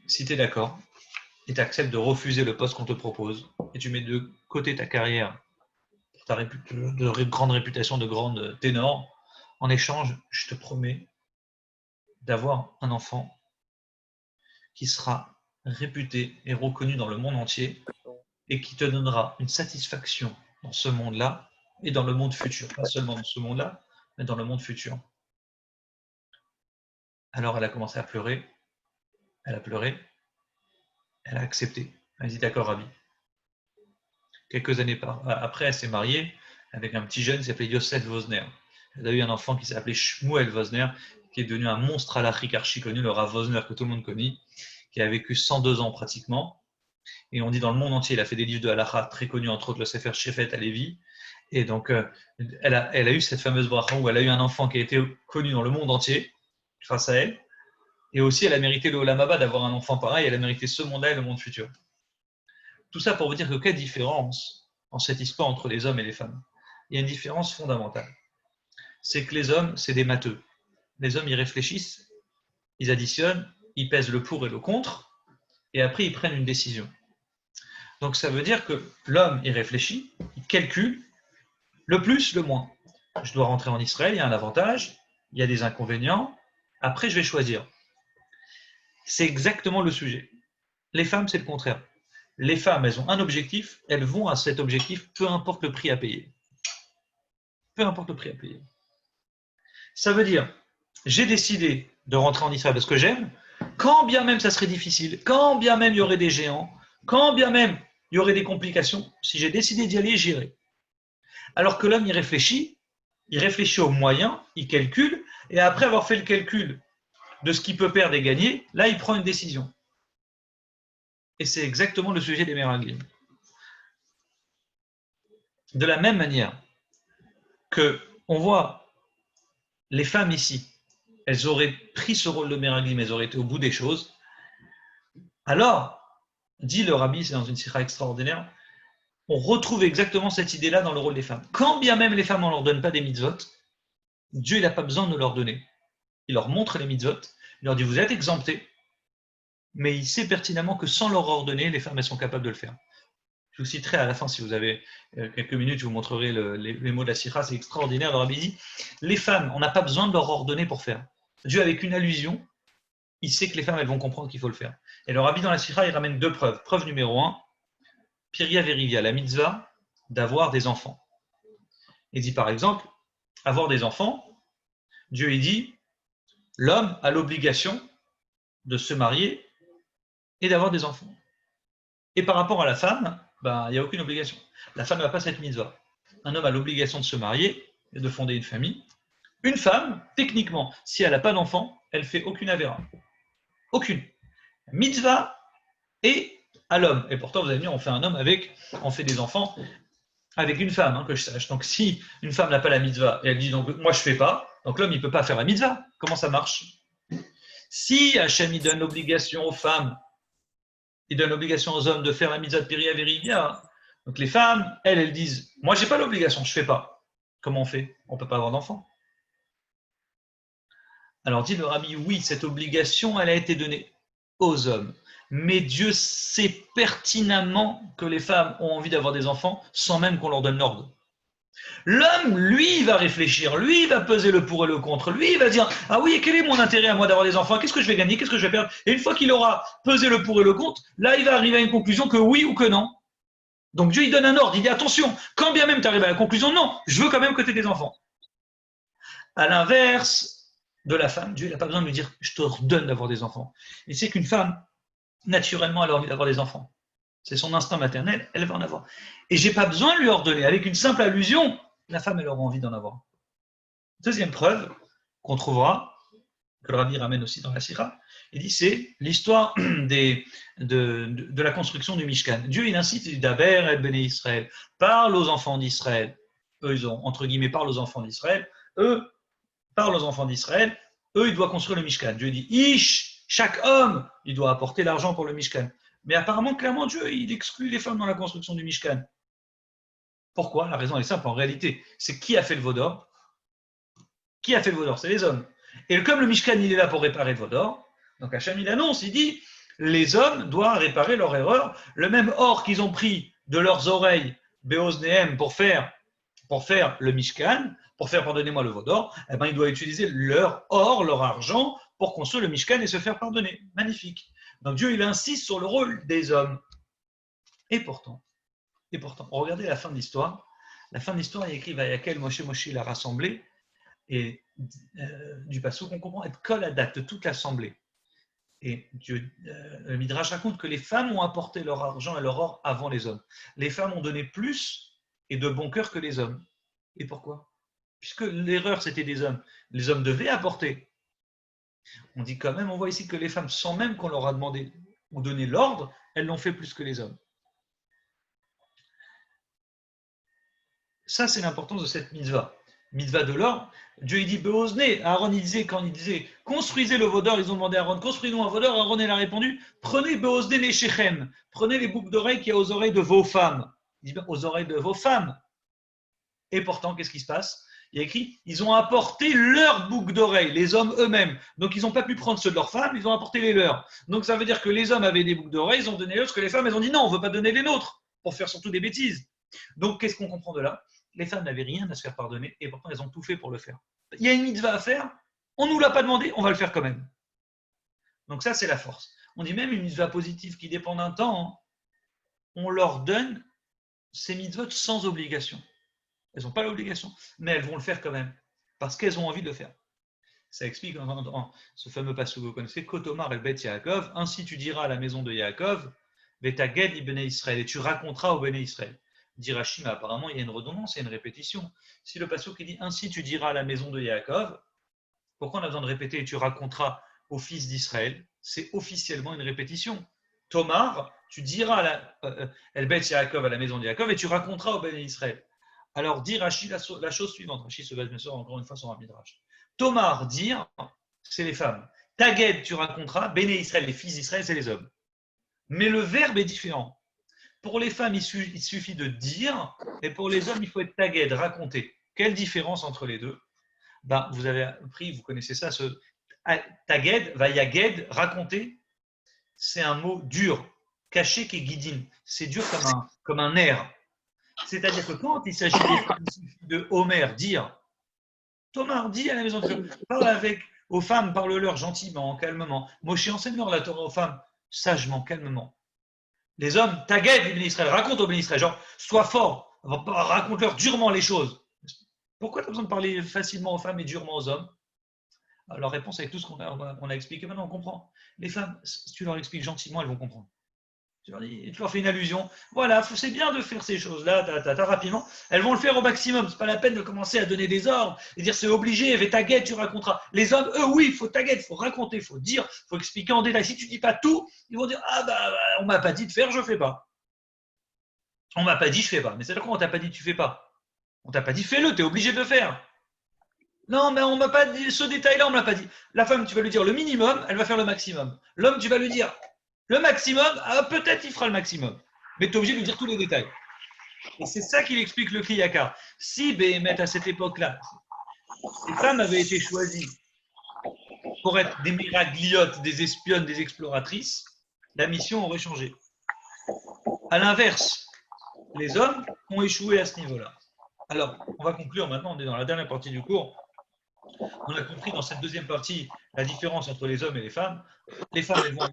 si tu es d'accord et tu acceptes de refuser le poste qu'on te propose et tu mets de côté ta carrière pour de grande réputation, de grande ténor, en échange, je te promets d'avoir un enfant qui sera réputé et reconnu dans le monde entier et qui te donnera une satisfaction dans ce monde-là et dans le monde futur. Pas seulement dans ce monde-là, mais dans le monde futur. Alors elle a commencé à pleurer. Elle a pleuré. Elle a accepté. Elle a dit d'accord, Rabbi. Quelques années après, elle s'est mariée avec un petit jeune qui s'appelait Yosef Wozner. Elle a eu un enfant qui s'appelait Shmuel Wozner, qui est devenu un monstre halachique archi connu, le Rav Wozner que tout le monde connaît, qui a vécu 102 ans pratiquement. Et on dit dans le monde entier, il a fait des livres de halakha très connus, entre autres le Sefer Shefet à Lévi. Et donc, elle a eu cette fameuse bracha où elle a eu un enfant qui a été connu dans le monde entier, grâce à elle. Et aussi, elle a mérité le Olam Haba d'avoir un enfant pareil, elle a mérité ce monde-là et le monde futur. Tout ça pour vous dire que quelle différence dans cette histoire entre les hommes et les femmes? Il y a une différence fondamentale. C'est que les hommes, c'est des matheux. Les hommes, ils réfléchissent, ils additionnent, ils pèsent le pour et le contre, et après, ils prennent une décision. Donc, ça veut dire que l'homme, il réfléchit, il calcule, le plus, le moins. Je dois rentrer en Israël, il y a un avantage, il y a des inconvénients, après, je vais choisir. C'est exactement le sujet. Les femmes, c'est le contraire. Les femmes, elles ont un objectif, elles vont à cet objectif, peu importe le prix à payer. Peu importe le prix à payer. Ça veut dire, j'ai décidé de rentrer en Israël parce que j'aime, quand bien même ça serait difficile, quand bien même il y aurait des géants, quand bien même il y aurait des complications, si j'ai décidé d'y aller, j'irai. Alors que l'homme, il réfléchit aux moyens, il calcule, et après avoir fait le calcul de ce qu'il peut perdre et gagner, là, il prend une décision. Et c'est exactement le sujet des Meraglim. De la même manière que on voit les femmes ici, elles auraient pris ce rôle de Meraglim, elles auraient été au bout des choses, alors, dit le rabbi, c'est dans une sikha extraordinaire, on retrouve exactement cette idée-là dans le rôle des femmes. Quand bien même les femmes, on ne leur donne pas des mitzvot, Dieu n'a pas besoin de leur donner. Il leur montre les mitzvot, il leur dit vous êtes exemptés, mais il sait pertinemment que sans leur ordonner, les femmes elles sont capables de le faire. Je vous citerai à la fin, si vous avez quelques minutes, je vous montrerai les mots de la Sikha, c'est extraordinaire. Le Rabbi dit, les femmes, on n'a pas besoin de leur ordonner pour faire. Dieu, avec une allusion, il sait que les femmes, elles vont comprendre qu'il faut le faire. Et le Rabbi, dans la Sikha, il ramène 2 preuves. Preuve numéro 1, Piria Verivia, la mitzvah d'avoir des enfants. Il dit par exemple, avoir des enfants, Dieu il dit, l'homme a l'obligation de se marier et d'avoir des enfants. Et par rapport à la femme, il n'y a aucune obligation. La femme n'a pas cette mitzvah. Un homme a l'obligation de se marier et de fonder une famille. Une femme, techniquement, si elle n'a pas d'enfant, elle ne fait aucune avéra. Aucune. Mitzvah et à l'homme. Et pourtant, vous allez me dire, on fait des enfants avec une femme, que je sache. Donc, si une femme n'a pas la mitzvah et elle dit, donc moi je ne fais pas, donc l'homme il ne peut pas faire la mitzvah. Comment ça marche? Si Hachem il donne l'obligation aux femmes, il donne l'obligation aux hommes de faire la mitzvah de Piria Verivia, donc les femmes, elles disent, moi je n'ai pas l'obligation, je ne fais pas. Comment on fait? On ne peut pas avoir d'enfant. Alors dit le Rabbi, oui, cette obligation, elle a été donnée aux hommes. Mais Dieu sait pertinemment que les femmes ont envie d'avoir des enfants sans même qu'on leur donne l'ordre. L'homme, lui, va réfléchir, lui, il va peser le pour et le contre, lui, il va dire « Ah oui, quel est mon intérêt à moi d'avoir des enfants? Qu'est-ce que je vais gagner? Qu'est-ce que je vais perdre ?» Et une fois qu'il aura pesé le pour et le contre, là, il va arriver à une conclusion que oui ou que non. Donc Dieu, il donne un ordre, il dit « Attention, quand bien même tu arrives à la conclusion, non, je veux quand même que tu aies des enfants. » À l'inverse de la femme, Dieu n'a pas besoin de lui dire « Je t'ordonne d'avoir des enfants. » Il sait qu'une femme, naturellement, elle a envie d'avoir des enfants. C'est son instinct maternel, elle va en avoir. Et je n'ai pas besoin de lui ordonner. Avec une simple allusion, la femme, elle aura envie d'en avoir. Deuxième preuve qu'on trouvera, que le Rabbi ramène aussi dans la Sira, il dit c'est l'histoire de la construction du Mishkan. Dieu, il incite, il dit Daber el Bene Israël, parle aux enfants d'Israël. Eux, ils ont, entre guillemets, parle aux enfants d'Israël. Eux, parle aux enfants d'Israël. Eux, ils doivent construire le Mishkan. Dieu dit Ish, chaque homme, il doit apporter l'argent pour le Mishkan. Mais apparemment, clairement, Dieu, il exclut les femmes dans la construction du Mishkan. Pourquoi? La raison est simple, en réalité. C'est qui a fait le veau d'or? Qui a fait le veau d'or? C'est les hommes. Et comme le Mishkan, il est là pour réparer le veau d'or, donc Hachem, il annonce, il dit, les hommes doivent réparer leur erreur. Le même or qu'ils ont pris de leurs oreilles, Beosnehem, pour faire le Mishkan, pour faire, pardonnez-moi, le veau d'or, eh ben, ils doivent utiliser leur or, leur argent, pour construire le Mishkan et se faire pardonner. Magnifique. Donc Dieu, il insiste sur le rôle des hommes. Et pourtant, regardez la fin de l'histoire. La fin de l'histoire, il y a écrit Vayakel Moshe l'a rassemblé, et du passouk, on comprend être kol hadat de toute l'assemblée. Et Dieu, le Midrash raconte que les femmes ont apporté leur argent et leur or avant les hommes. Les femmes ont donné plus et de bon cœur que les hommes. Et pourquoi? Puisque l'erreur, c'était des hommes. Les hommes devaient apporter. On dit quand même, on voit ici que les femmes, sans même qu'on leur a demandé ou donné l'ordre, elles l'ont fait plus que les hommes. Ça, c'est l'importance de cette mitzvah. Mitzvah de l'or, Dieu il dit Beosné, Aaron il disait, quand il disait construisez le veau d'or, ils ont demandé à Aaron, construisez-nous un veau d'or, Aaron il a répondu prenez Beosné les shechem, prenez les boucles d'oreilles qu'il y a aux oreilles de vos femmes. Il dit bien aux oreilles de vos femmes. Et pourtant, qu'est-ce qui se passe? Il y a écrit ils ont apporté leurs boucles d'oreilles, les hommes eux-mêmes. Donc ils n'ont pas pu prendre ceux de leurs femmes, ils ont apporté les leurs. Donc ça veut dire que les hommes avaient des boucles d'oreilles, ils ont donné les leurs, parce que les femmes elles ont dit non, on ne veut pas donner les nôtres, pour faire surtout des bêtises. Donc qu'est-ce qu'on comprend de là? Les femmes n'avaient rien à se faire pardonner et pourtant elles ont tout fait pour le faire. Il y a une mitzvah à faire, on ne nous l'a pas demandé, on va le faire quand même. Donc ça, c'est la force. On dit même une mitzvah positive qui dépend d'un temps, on leur donne ces mitzvot sans obligation. Elles n'ont pas l'obligation, mais elles vont le faire quand même, parce qu'elles ont envie de le faire. Ça explique dans ce fameux passage que vous connaissez, Kotomar el Bet Yaakov, ainsi tu diras à la maison de Yaakov, Vetaged ibn Israël, et tu raconteras au Béné Israël. Dit Rashi, mais apparemment il y a une redondance, il y a une répétition. Si le passage qui dit ainsi tu diras à la maison de Yaakov, pourquoi on a besoin de répéter et tu raconteras aux fils d'Israël? C'est officiellement une répétition. Tomar, tu diras El Bet Yaakov à la maison de Yaakov et tu raconteras au Béné Israël. Alors dit Rashi la chose suivante. Rashi se base bien sûr encore une fois sur un midrash. Tomar, dire, c'est les femmes. Taged, tu raconteras. Béné Israël, les fils d'Israël, c'est les hommes. Mais le verbe est différent. Pour les femmes, il suffit de dire, et pour les hommes, il faut être taged, raconter. Quelle différence entre les deux? Vous avez appris, vous connaissez ça, ce taged, vayaged, raconter, c'est un mot dur. caché qu'est guidin. C'est dur comme un nerf. C'est-à-dire que quand il s'agit des femmes, il suffit de Homer dire Thomas, dis à la maison de Dieu, parle aux femmes, parle-leur gentiment, calmement. Moshe, enseigne-leur la Torah aux femmes, sagement, calmement. Les hommes, t'aguette les bénis Israël, raconte aux bénis Israël, genre, sois fort, raconte-leur durement les choses. Pourquoi tu as besoin de parler facilement aux femmes et durement aux hommes? Alors, la réponse avec tout ce qu'on a expliqué, maintenant on comprend. Les femmes, si tu leur expliques gentiment, elles vont comprendre. Tu leur fais une allusion. Voilà, c'est bien de faire ces choses-là, rapidement. Elles vont le faire au maximum. C'est pas la peine de commencer à donner des ordres et dire c'est obligé, vais taguette, tu raconteras. Les hommes, eux, oui, il faut taguette, il faut raconter, il faut dire, il faut expliquer en détail. Si tu dis pas tout, ils vont dire on m'a pas dit de faire, je fais pas. On m'a pas dit, je fais pas. Mais c'est quoi on t'a pas dit, tu fais pas? On t'a pas dit, fais-le, tu es obligé de le faire. Non, mais on m'a pas dit ce détail-là, on me l'a pas dit. La femme, tu vas lui dire le minimum, elle va faire le maximum. L'homme, tu vas lui dire le maximum, peut-être il fera le maximum. Mais tu es obligé de lui dire tous les détails. Et c'est ça qu'il explique le Kriyakar. Si Béhémet, à cette époque-là, les femmes avaient été choisies pour être des miragliotes, des espionnes, des exploratrices, la mission aurait changé. À l'inverse, les hommes ont échoué à ce niveau-là. Alors, on va conclure maintenant, on est dans la dernière partie du cours. On a compris dans cette deuxième partie la différence entre les hommes et les femmes. Les femmes, elles vont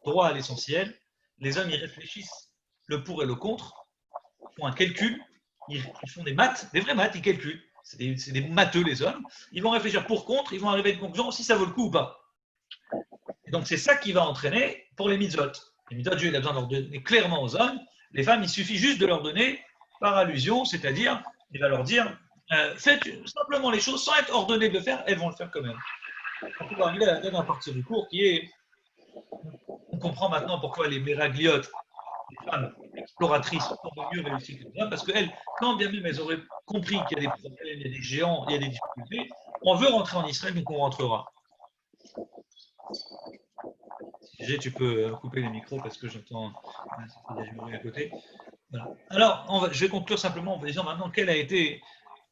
droit à l'essentiel. Les hommes, ils réfléchissent le pour et le contre, ils font un calcul, ils font des maths, des vraies maths, ils calculent. C'est des matheux, les hommes. Ils vont réfléchir pour, contre, ils vont arriver à une conclusion si ça vaut le coup ou pas. Et donc, c'est ça qui va entraîner pour les mitzvot. Les mitzvot, Dieu, il a besoin de leur donner clairement aux hommes. Les femmes, il suffit juste de leur donner par allusion, c'est-à-dire, il va leur dire faites simplement les choses sans être ordonné de le faire, elles vont le faire quand même. On va arriver à la dernière partie du cours qui est on comprend maintenant pourquoi les méragliotes, les femmes exploratrices, ont mieux réussi que les hommes, parce qu'elles, quand bien même elles auraient compris qu'il y a des problèmes, il y a des géants, il y a des difficultés, on veut rentrer en Israël, donc on rentrera. Tu peux couper les micros parce que j'entends du bruit à côté. Voilà. Alors, je vais conclure simplement en vous disant maintenant quelle a été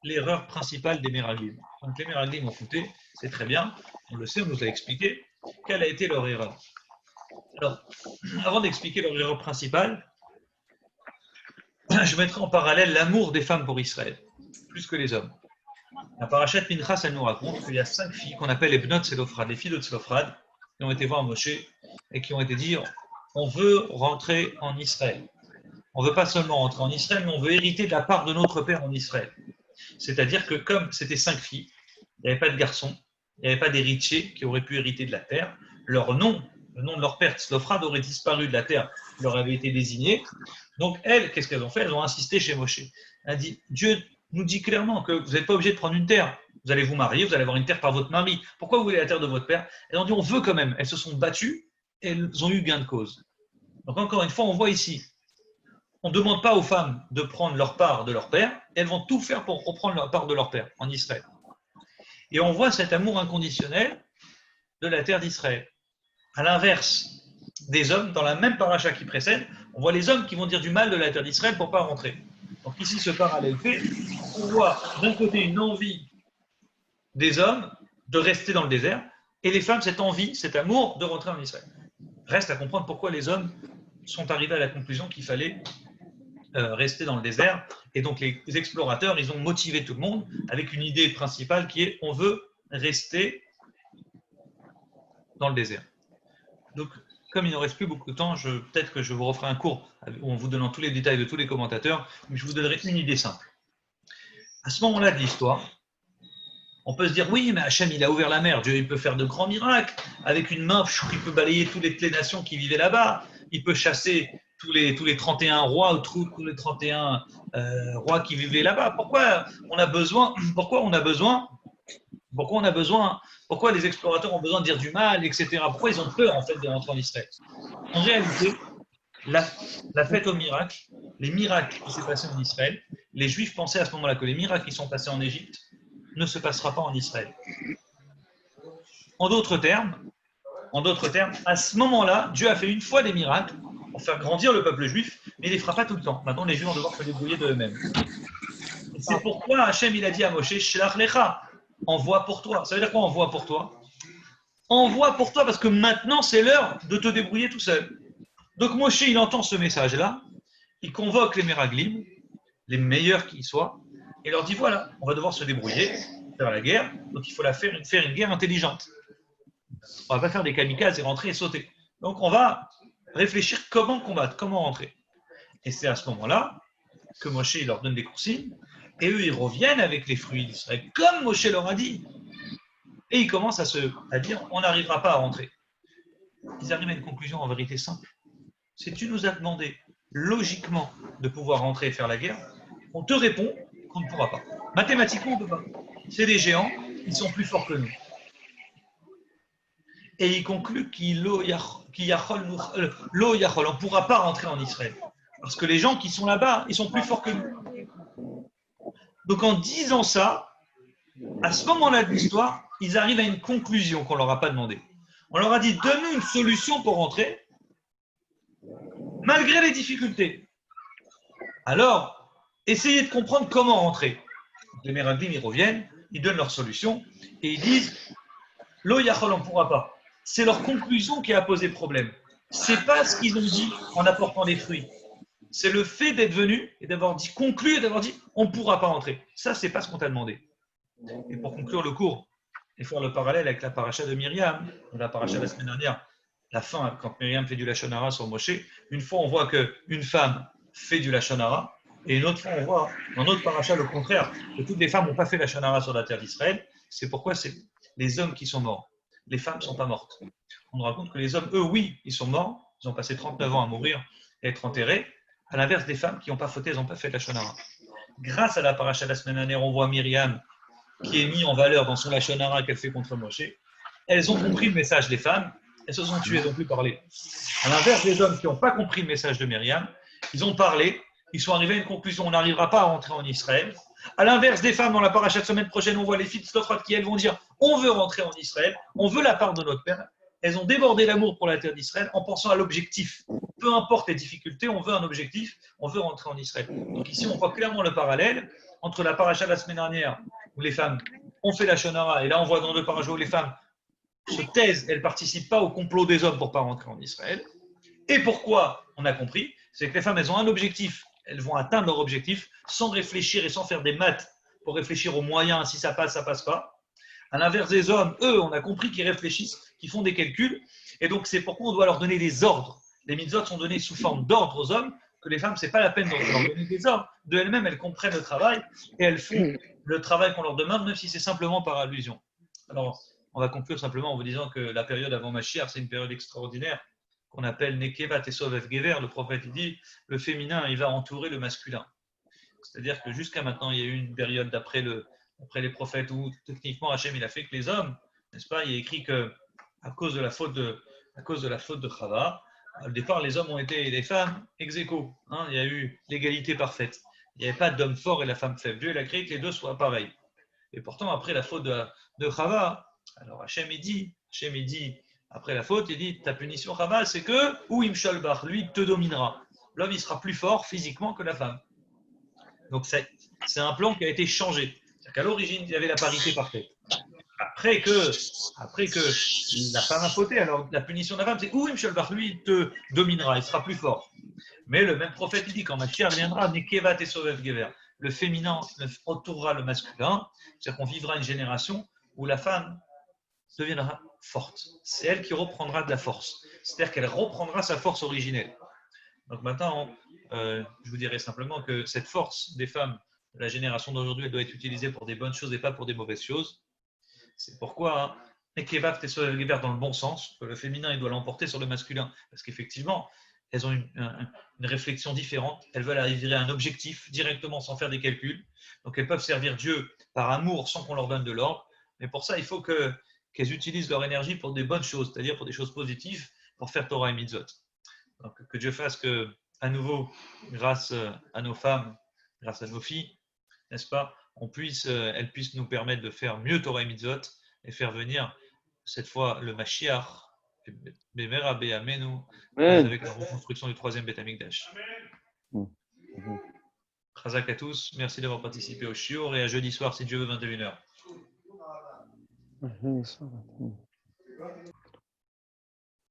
l'erreur principale des Meraglim. Donc les Meraglim ont fouté, c'est très bien, on le sait, on nous a expliqué quelle a été leur erreur. Alors, avant d'expliquer leur erreur principale, je mettrai en parallèle l'amour des femmes pour Israël, plus que les hommes. La parachat Pinchas, elle nous raconte qu'il y a 5 filles qu'on appelle les Bnot Tzelophrad, les filles de Tzelophrad, qui ont été voir Moshe et qui ont été dire on veut rentrer en Israël. On ne veut pas seulement rentrer en Israël, mais on veut hériter de la part de notre père en Israël. C'est-à-dire que comme c'était 5 filles, il n'y avait pas de garçons, il n'y avait pas d'héritiers qui auraient pu hériter de la terre, leur nom, le nom de leur père, Tzlophrad, aurait disparu de la terre, qui leur avait été désigné. Donc elles, qu'est-ce qu'elles ont fait? Elles ont insisté chez Moshe. Elles ont dit, Dieu nous dit clairement que vous n'êtes pas obligé de prendre une terre. Vous allez vous marier, vous allez avoir une terre par votre mari. Pourquoi vous voulez la terre de votre père? Elles ont dit, on veut quand même. Elles se sont battues et elles ont eu gain de cause. Donc encore une fois, on voit ici, on ne demande pas aux femmes de prendre leur part de leur père, elles vont tout faire pour reprendre leur part de leur père en Israël. Et on voit cet amour inconditionnel de la terre d'Israël. À l'inverse des hommes, dans la même paracha qui précède, on voit les hommes qui vont dire du mal de la terre d'Israël pour ne pas rentrer. Donc ici, ce parallèle fait, on voit d'un côté une envie des hommes de rester dans le désert, et les femmes, cette envie, cet amour de rentrer en Israël. Reste à comprendre pourquoi les hommes sont arrivés à la conclusion qu'il fallait rester dans le désert. Et donc les explorateurs, ils ont motivé tout le monde avec une idée principale qui est on veut rester dans le désert. Donc, comme il ne reste plus beaucoup de temps, peut-être que je vous referai un cours en vous donnant tous les détails de tous les commentateurs, mais je vous donnerai une idée simple. À ce moment-là de l'histoire, on peut se dire, oui, mais Hachem, il a ouvert la mer, Dieu, il peut faire de grands miracles, avec une main, il peut balayer toutes les nations qui vivaient là-bas, il peut chasser tous les 31 rois ou tous les 31 rois qui vivaient là-bas. Pourquoi les explorateurs ont besoin de dire du mal, etc. Pourquoi ils ont peur en fait de rentrer en Israël? En réalité, la fête aux miracles, les miracles qui s'est passé en Israël, les Juifs pensaient à ce moment-là que les miracles qui sont passés en Égypte ne se passera pas en Israël. En d'autres termes, à ce moment-là, Dieu a fait une fois des miracles pour faire grandir le peuple juif, mais il ne les fera pas tout le temps. Maintenant, les Juifs vont devoir se débrouiller de eux-mêmes. Et c'est pourquoi Hachem, il a dit à Moshe, Shlach lecha, envoie pour toi. Ça veut dire quoi, envoie pour toi? Envoie pour toi, parce que maintenant, c'est l'heure de te débrouiller tout seul. Donc Moshe, il entend ce message-là, il convoque les Meraglim, les meilleurs qu'ils soient, et leur dit voilà, on va devoir se débrouiller, faire la guerre, donc il faut faire une guerre intelligente. On ne va pas faire des kamikazes et rentrer et sauter. Donc on va réfléchir comment combattre, comment rentrer. Et c'est à ce moment-là que Moshe il leur donne des consignes, et eux ils reviennent avec les fruits d'Israël, comme Moshe leur a dit. Et ils commencent à dire on n'arrivera pas à rentrer. Ils arrivent à une conclusion en vérité simple. Si tu nous as demandé logiquement de pouvoir rentrer et faire la guerre, on te répond qu'on ne pourra pas. Mathématiquement, on ne peut pas. C'est des géants, ils sont plus forts que nous. Et il conclut on ne pourra pas rentrer en Israël. Parce que les gens qui sont là-bas, ils sont plus forts que nous. Donc en disant ça, à ce moment-là de l'histoire, ils arrivent à une conclusion qu'on ne leur a pas demandé. On leur a dit, donne-nous une solution pour rentrer, malgré les difficultés. Alors, essayez de comprendre comment rentrer. Les Meraglim, ils reviennent, ils donnent leur solution, et ils disent, Lo Yachol, on ne pourra pas. C'est leur conclusion qui a posé problème. Ce n'est pas ce qu'ils ont dit en apportant les fruits. C'est le fait d'être venu et d'avoir dit, conclu et d'avoir dit, on ne pourra pas rentrer. Ça, ce n'est pas ce qu'on t'a demandé. Et pour conclure le cours, et faire le parallèle avec la paracha de Myriam, la paracha de la semaine dernière, la fin, quand Myriam fait du Lachon Hara sur Moshe, une fois on voit qu'une femme fait du Lachon Hara, et une autre fois on voit, dans notre paracha, le contraire, que toutes les femmes n'ont pas fait Lachon Hara sur la terre d'Israël. C'est pourquoi c'est les hommes qui sont morts. Les femmes ne sont pas mortes. On nous raconte que les hommes, eux, oui, ils sont morts, ils ont passé 39 ans à mourir et être enterrés, à l'inverse des femmes qui n'ont pas fauté, elles n'ont pas fait Lachon Hara. Grâce à la paracha de la semaine dernière, on voit Myriam qui est mis en valeur dans son Lachon Hara qu'elle fait contre Moshe. Elles ont compris le message des femmes, elles se sont tuées, elles n'ont plus parlé. À l'inverse des hommes qui n'ont pas compris le message de Myriam, ils ont parlé, ils sont arrivés à une conclusion, on n'arrivera pas à rentrer en Israël. À l'inverse des femmes, dans la paracha de semaine prochaine, on voit les filles de Stophat qui, elles, vont dire, on veut rentrer en Israël, on veut la part de notre Père. Elles ont débordé l'amour pour la terre d'Israël en pensant à l'objectif. Peu importe les difficultés, on veut un objectif, on veut rentrer en Israël. Donc ici, on voit clairement le parallèle entre la paracha de la semaine dernière, où les femmes ont fait la shonara, et là on voit dans deux parachas où les femmes se taisent, elles ne participent pas au complot des hommes pour ne pas rentrer en Israël. Et pourquoi on a compris, c'est que les femmes, elles ont un objectif, elles vont atteindre leur objectif sans réfléchir et sans faire des maths pour réfléchir aux moyens, si ça passe pas. À l'inverse des hommes, eux, on a compris qu'ils réfléchissent, qu'ils font des calculs, et donc c'est pourquoi on doit leur donner des ordres. Les mitzvot sont donnés sous forme d'ordres aux hommes, que les femmes, ce n'est pas la peine de leur donner des ordres. De elles-mêmes, elles comprennent le travail et elles font le travail qu'on leur demande, même si c'est simplement par allusion. Alors, on va conclure simplement en vous disant que la période avant Mashiach, c'est une période extraordinaire qu'on appelle Nekevat et Sovev Gever. Le prophète il dit, le féminin, il va entourer le masculin. C'est-à-dire que jusqu'à maintenant, il y a eu une période d'après les prophètes où techniquement Hachem il a fait que les hommes, n'est-ce pas, il est écrit que à cause de la faute de Chava, au départ les hommes ont été les femmes ex aequo, hein, il y a eu l'égalité parfaite. Il n'y avait pas d'homme fort et la femme faible. Dieu il a créé que les deux soient pareils. Et pourtant après la faute de Chava, alors Hachem il dit après la faute, il dit ta punition Chava c'est que ou Imshalbach, lui te dominera. L'homme il sera plus fort physiquement que la femme. Donc c'est un plan qui a été changé. C'est-à-dire qu'à l'origine, il y avait la parité parfaite. Après que la femme a fauté, alors la punition de la femme, c'est où Imshalbach, lui, il te dominera, il sera plus fort. Mais le même prophète, il dit, quand Mashiach viendra, Nekevat et Sovev Gever, le féminin entourera le masculin, c'est-à-dire qu'on vivra une génération où la femme deviendra forte. C'est elle qui reprendra de la force. C'est-à-dire qu'elle reprendra sa force originelle. Donc maintenant, je vous dirais simplement que cette force des femmes de la génération d'aujourd'hui, elle doit être utilisée pour des bonnes choses et pas pour des mauvaises choses. C'est pourquoi Nekevat et Sovev Gever dans le bon sens, que le féminin il doit l'emporter sur le masculin. Parce qu'effectivement, elles ont une réflexion différente. Elles veulent arriver à un objectif directement sans faire des calculs. Donc elles peuvent servir Dieu par amour sans qu'on leur donne de l'ordre. Mais pour ça, il faut qu'elles utilisent leur énergie pour des bonnes choses, c'est-à-dire pour des choses positives, pour faire Torah et Mitzvot. Donc que Dieu fasse que, à nouveau, grâce à nos femmes, grâce à nos filles, n'est-ce pas, elles puissent nous permettre de faire mieux Torah et Mitzvot et faire venir cette fois le Mashiach, avec la reconstruction du troisième Beth Amikdash. Chazak à tous, merci d'avoir participé au shiur et à jeudi soir si Dieu veut 21h.